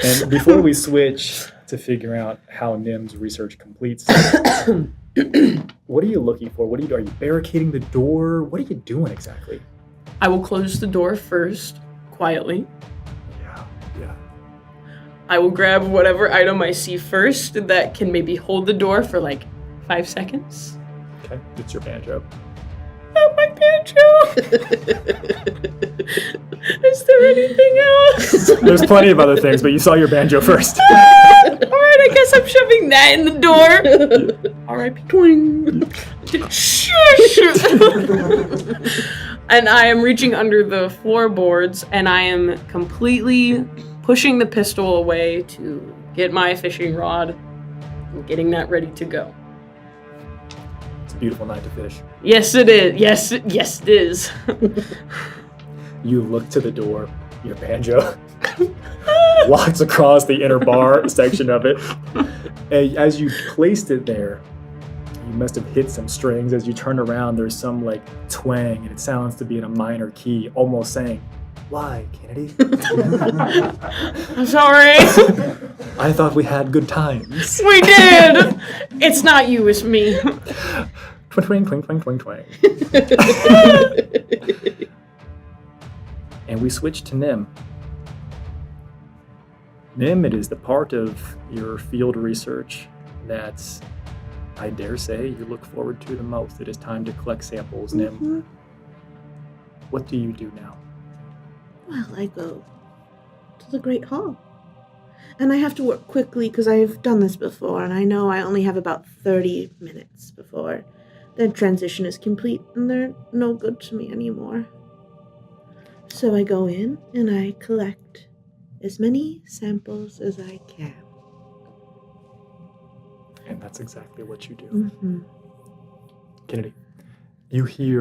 And before we switch to figure out how Nim's research completes, what are you looking for? Are you barricading the door? What are you doing exactly? I will close the door first, quietly. Yeah. I will grab whatever item I see first that can maybe hold the door for like 5 seconds. Okay, it's your banjo. Oh, my banjo! Is there anything else? There's plenty of other things, but you saw your banjo first. Alright, I guess I'm shoving that in the door. R.I.P. Twing. Shush! And I am reaching under the floorboards and I am completely pushing the pistol away to get my fishing rod and getting that ready to go. It's a beautiful night to fish. Yes, it is. Yes, it is. You look to the door, your banjo walks across the inner bar section of it. And as you placed it there, you must have hit some strings. As you turn around, there's some like twang, and it sounds to be in a minor key, almost saying, "Why, Kennedy?" I'm sorry. I thought we had good times. We did. It's not you, it's me. Twing, twing, twing, twing, twing. And we switch to Nim. Nim, it is the part of your field research that I dare say you look forward to the most. It is time to collect samples, Nim. What do you do now? Well, I go to the Great Hall. And I have to work quickly because I've done this before, and I know I only have about 30 minutes before the transition is complete, and they're no good to me anymore. So I go in, and I collect as many samples as I can. And that's exactly what you do. Mm-hmm. Kennedy, you hear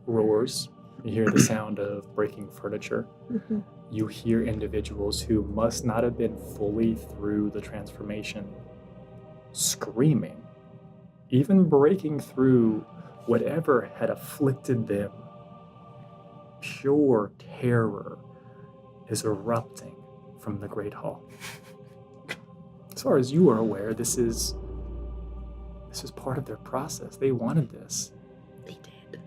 roars. You hear the sound of breaking furniture. Mm-hmm. You hear individuals who must not have been fully through the transformation screaming, even breaking through whatever had afflicted them. Pure terror is erupting from the Great Hall. As far as you are aware, this is part of their process. They wanted this. They did.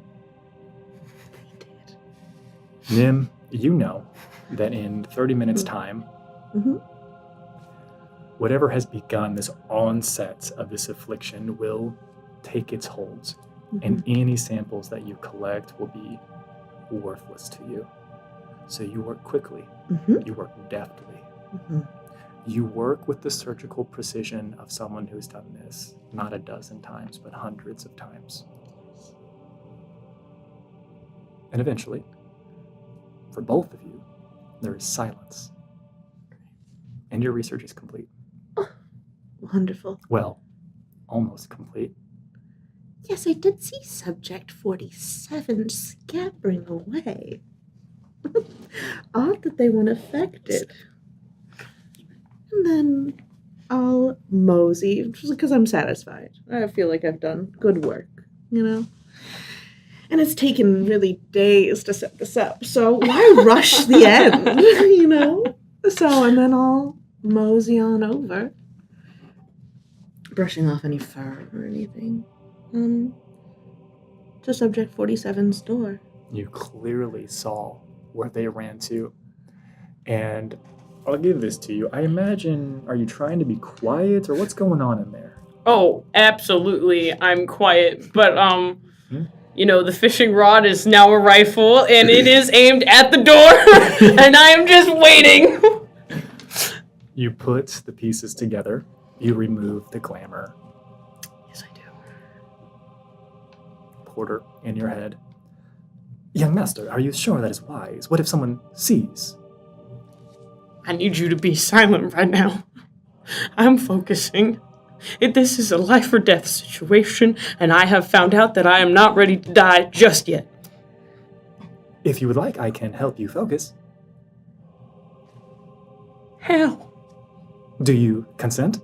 Nim, you know that in 30 minutes' time, Mm-hmm. whatever has begun this onset of this affliction will take its holds, and any samples that you collect will be worthless to you. So you work quickly. Mm-hmm. You work deftly. Mm-hmm. You work with the surgical precision of someone who's done this not a dozen times, but hundreds of times. And eventually, for both of you, there is silence. And your research is complete. Wonderful. Well, almost complete. Yes, I did see Subject 47 scampering away. Odd that they weren't affected. And then I'll mosey, just because I'm satisfied. I feel like I've done good work, you know? And it's taken really days to set this up, so why rush the end, you know? So, and then I'll mosey on over, brushing off any fur or anything, to Subject 47's door. You clearly saw where they ran to. And I'll give this to you. I imagine, are you trying to be quiet, or what's going on in there? Oh, absolutely. I'm quiet. But, you know, the fishing rod is now a rifle, and it is aimed at the door, and I am just waiting. You put the pieces together. You remove the glamour. Yes, I do. Porter, in your head. Young master, are you sure that is wise? What if someone sees? I need you to be silent right now. I'm focusing. This is a life or death situation, and I have found out that I am not ready to die just yet. If you would like, I can help you focus. How? Do you consent?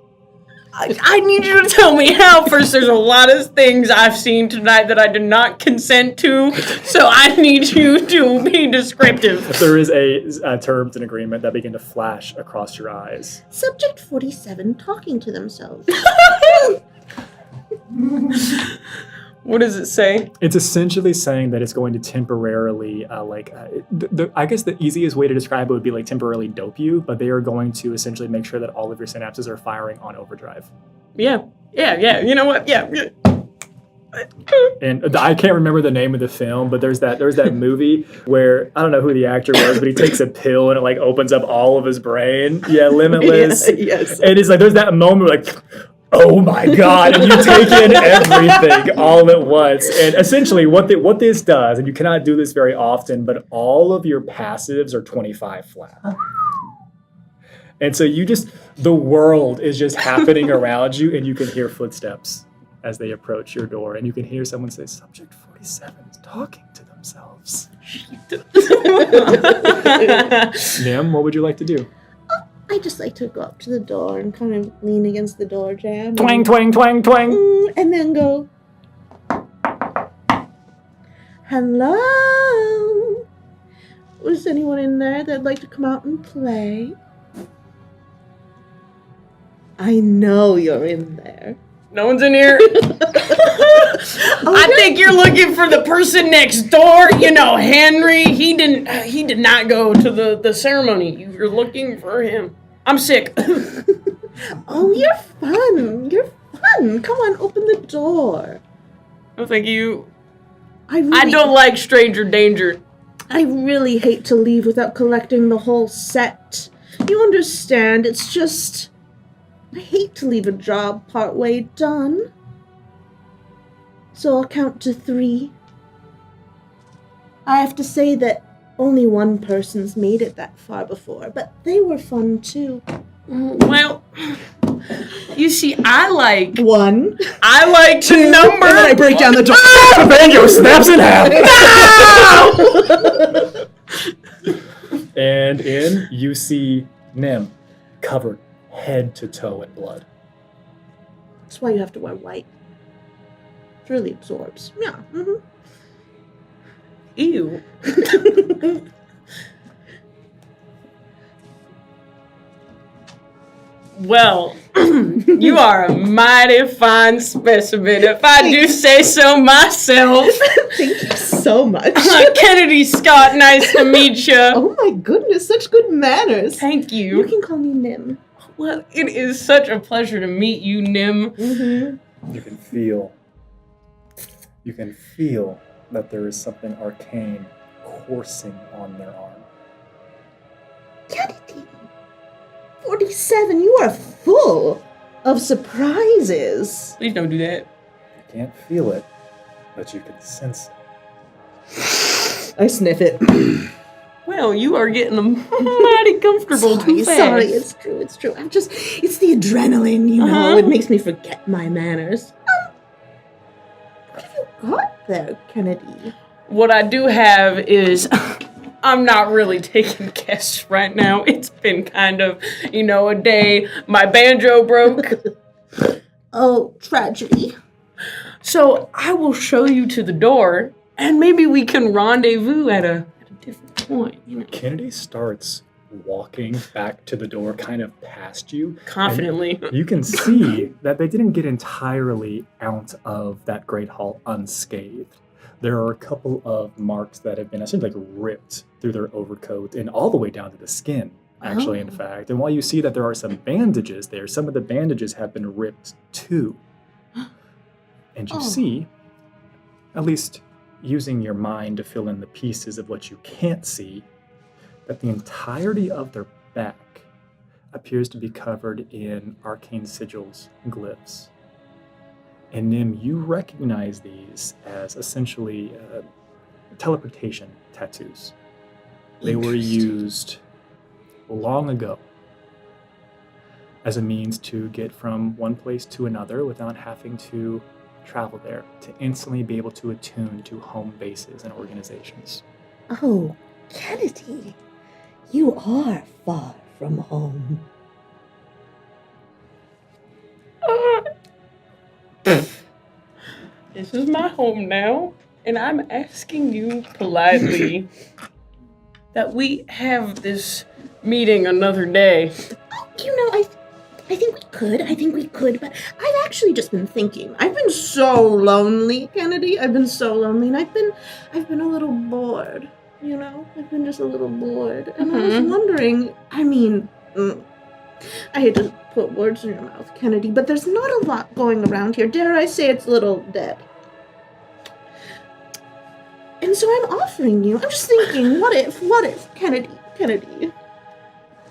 I need you to tell me how. First, there's a lot of things I've seen tonight that I did not consent to, so I need you to be descriptive. There is a terms and agreement that begin to flash across your eyes. Subject 47 talking to themselves. What does it say? It's essentially saying that it's going to temporarily, I guess the easiest way to describe it would be like temporarily dope you, but they are going to essentially make sure that all of your synapses are firing on overdrive. Yeah. You know what? Yeah. And I can't remember the name of the film, but there's that movie where I don't know who the actor was, but he takes a pill and it like opens up all of his brain. Yeah, Limitless. Yes. And it's like there's that moment where, like, oh my God, and you take in everything all at once. And essentially what this does, and you cannot do this very often, but all of your passives are 25 flat. And so the world is just happening around you, and you can hear footsteps as they approach your door, and you can hear someone say, Subject 47 is talking to themselves. Nim, what would you like to do? I just like to go up to the door and kind of lean against the door jamb. Twang, twang, twang, twang. And then go, hello? Was anyone in there that'd like to come out and play? I know you're in there. No one's in here. I think you're looking for the person next door. You know, Henry. He did not go to the ceremony. You're looking for him. I'm sick. Oh, you're fun. You're fun. Come on, open the door. No, thank you. I don't like stranger danger. I really hate to leave without collecting the whole set. You understand, it's just... I hate to leave a job partway done. So I'll count to 3. I have to say that only one person's made it that far before, but they were fun too. Well, you see, I like 1. I like to number. And then I break down the door. Banjo snaps in half. And in, you see Nim covered head to toe in blood. That's why you have to wear white. It really absorbs. Yeah. Mm-hmm. Ew. Well, you are a mighty fine specimen, if I do say so myself. Thank you so much. Kennedy Scott, nice to meet you. Oh my goodness, such good manners. Thank You can call me Nim. Well, it is such a pleasure to meet you, Nim. Mm-hmm. You can feel that there is something arcane coursing on their arm. Kennedy, 47, you are full of surprises. Please don't do that. You can't feel it, but you can sense it. I sniff it. Well, you are getting mighty comfortable too fast. Sorry, it's true. It's the adrenaline, you know, it makes me forget my manners. What have you got there, Kennedy? What I do have is, I'm not really taking guests right now. It's been kind of, a day. My banjo broke. Oh, tragedy. So I will show you to the door, and maybe we can rendezvous at a different point. Kennedy starts walking back to the door, kind of past you. Confidently. You can see that they didn't get entirely out of that great hall unscathed. There are a couple of marks that have been essentially ripped through their overcoat and all the way down to the skin, actually, in fact. And while you see that there are some bandages there, some of the bandages have been ripped too. And you see, at least using your mind to fill in the pieces of what you can't see, that the entirety of their back appears to be covered in arcane sigils and glyphs. And Nim, you recognize these as essentially teleportation tattoos. They were used long ago as a means to get from one place to another without having to travel there, to instantly be able to attune to home bases and organizations. Oh, Kennedy, you are far from home. This is my home now, and I'm asking you politely that we have this meeting another day. I think we could, but I've actually just been thinking. I've been so lonely, Kennedy. I've been so lonely, and I've been a little bored, I've been just a little bored. And I was wondering, I hate to put words in your mouth, Kennedy, but there's not a lot going around here. Dare I say it's a little dead. And so I'm offering you, I'm just thinking, what if, Kennedy,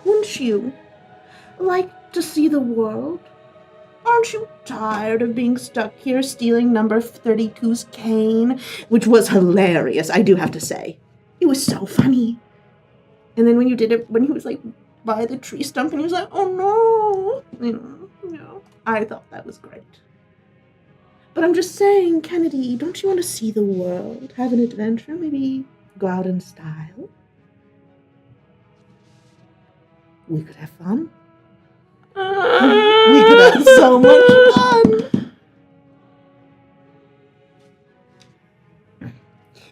wouldn't you like to see the world? Aren't you tired of being stuck here stealing number 32's cane? Which was hilarious, I do have to say. It was so funny. And then when you did it, when he was by the tree stump and he was like, oh no, I thought that was great. But I'm just saying, Kennedy, don't you want to see the world, have an adventure, maybe go out in style? We could have fun. We could have so much fun.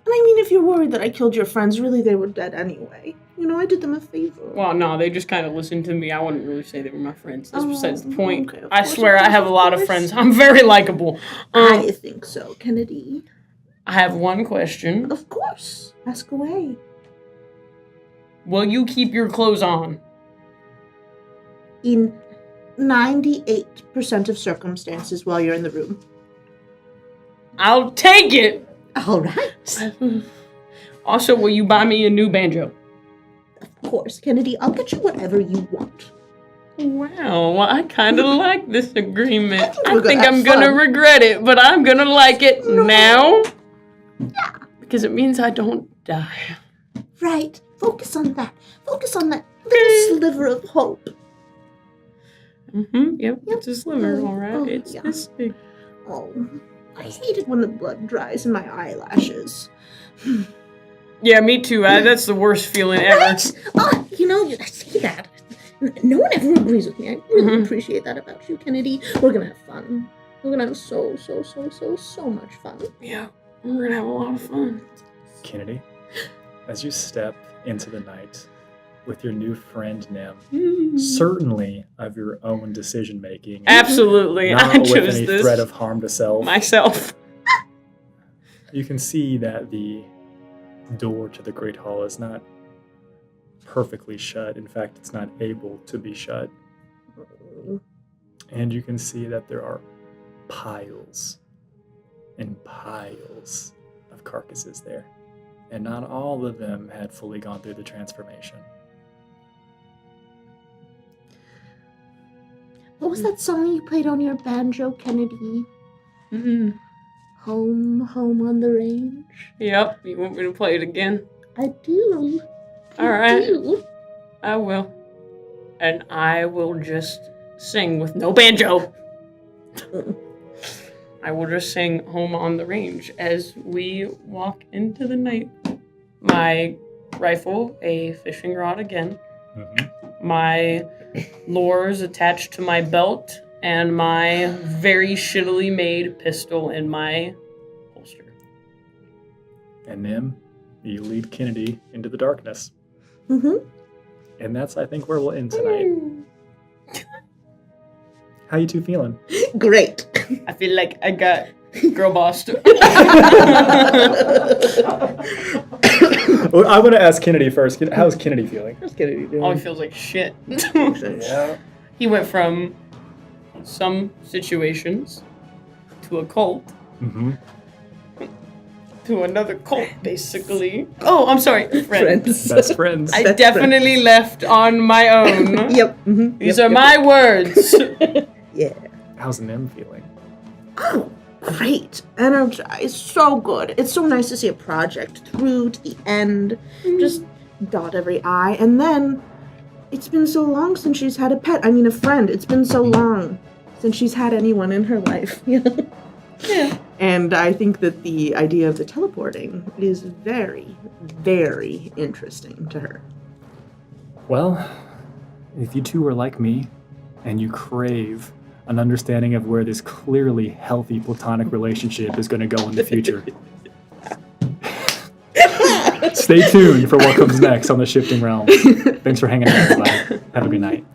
And if you're worried that I killed your friends, really they were dead anyway. I did them a favor. Well, no, they just kind of listened to me. I wouldn't really say they were my friends. That's besides the point. Okay, I swear I have a lot of friends. I'm very likable. I think so, Kennedy. I have one question. Of course. Ask away. Will you keep your clothes on? In 98% of circumstances while you're in the room. I'll take it. All right. Also, will you buy me a new banjo? Of course, Kennedy, I'll get you whatever you want. Wow, well, I kind of like this agreement. I we're gonna think have I'm gonna fun. regret it, but I'm gonna like it now. Yeah. Because it means I don't die. Right. Focus on that. Focus on that little sliver of hope. Mm-hmm. Yep, it's a sliver, all right. It's yeah. this big. Oh, I hate it when the blood dries in my eyelashes. Yeah, me too. That's the worst feeling ever. Right? Oh, I see that. No one ever agrees with me. I really appreciate that about you, Kennedy. We're gonna have fun. We're gonna have so much fun. Yeah, we're gonna have a lot of fun. Kennedy, as you step into the night with your new friend Nim, certainly of your own decision making. Absolutely, not I with chose any this threat of harm to self. myself. You can see that the door to the Great Hall is not perfectly shut. In fact, it's not able to be shut. And you can see that there are piles and piles of carcasses there. And not all of them had fully gone through the transformation. What was that song you played on your banjo, Kennedy? Home on the range. Yep, you want me to play it again? I do. All right, Do. I will. And I will just sing with no banjo. I will just sing Home on the Range as we walk into the night. My rifle, a fishing rod again. My lures attached to my belt, and my very shittily made pistol in my holster. And Nim, you lead Kennedy into the darkness. And that's, I think, where we'll end tonight. How you two feeling? Great. I feel like I got girl bossed. Well, I want to ask Kennedy first. How's Kennedy feeling? How's Kennedy doing? Oh, he feels like shit. Yeah. He went from some situations to a cult to another cult, basically. Oh, I'm sorry, friends. Best friends. I definitely left on my own. Yep. These are my words. Yeah. How's Nim feeling? Oh, great. Energized. So good. It's so nice to see a project through to the end. Just dot every I. And then, it's been so long since she's had a pet. I mean, a friend. It's been so long since she's had anyone in her life. Yeah. And I think that the idea of the teleporting is very, very interesting to her. Well, if you two are like me, and you crave an understanding of where this clearly healthy platonic relationship is going to go in the future, stay tuned for what comes next on The Shifting Realm. Thanks for hanging out, everybody. Have a good night.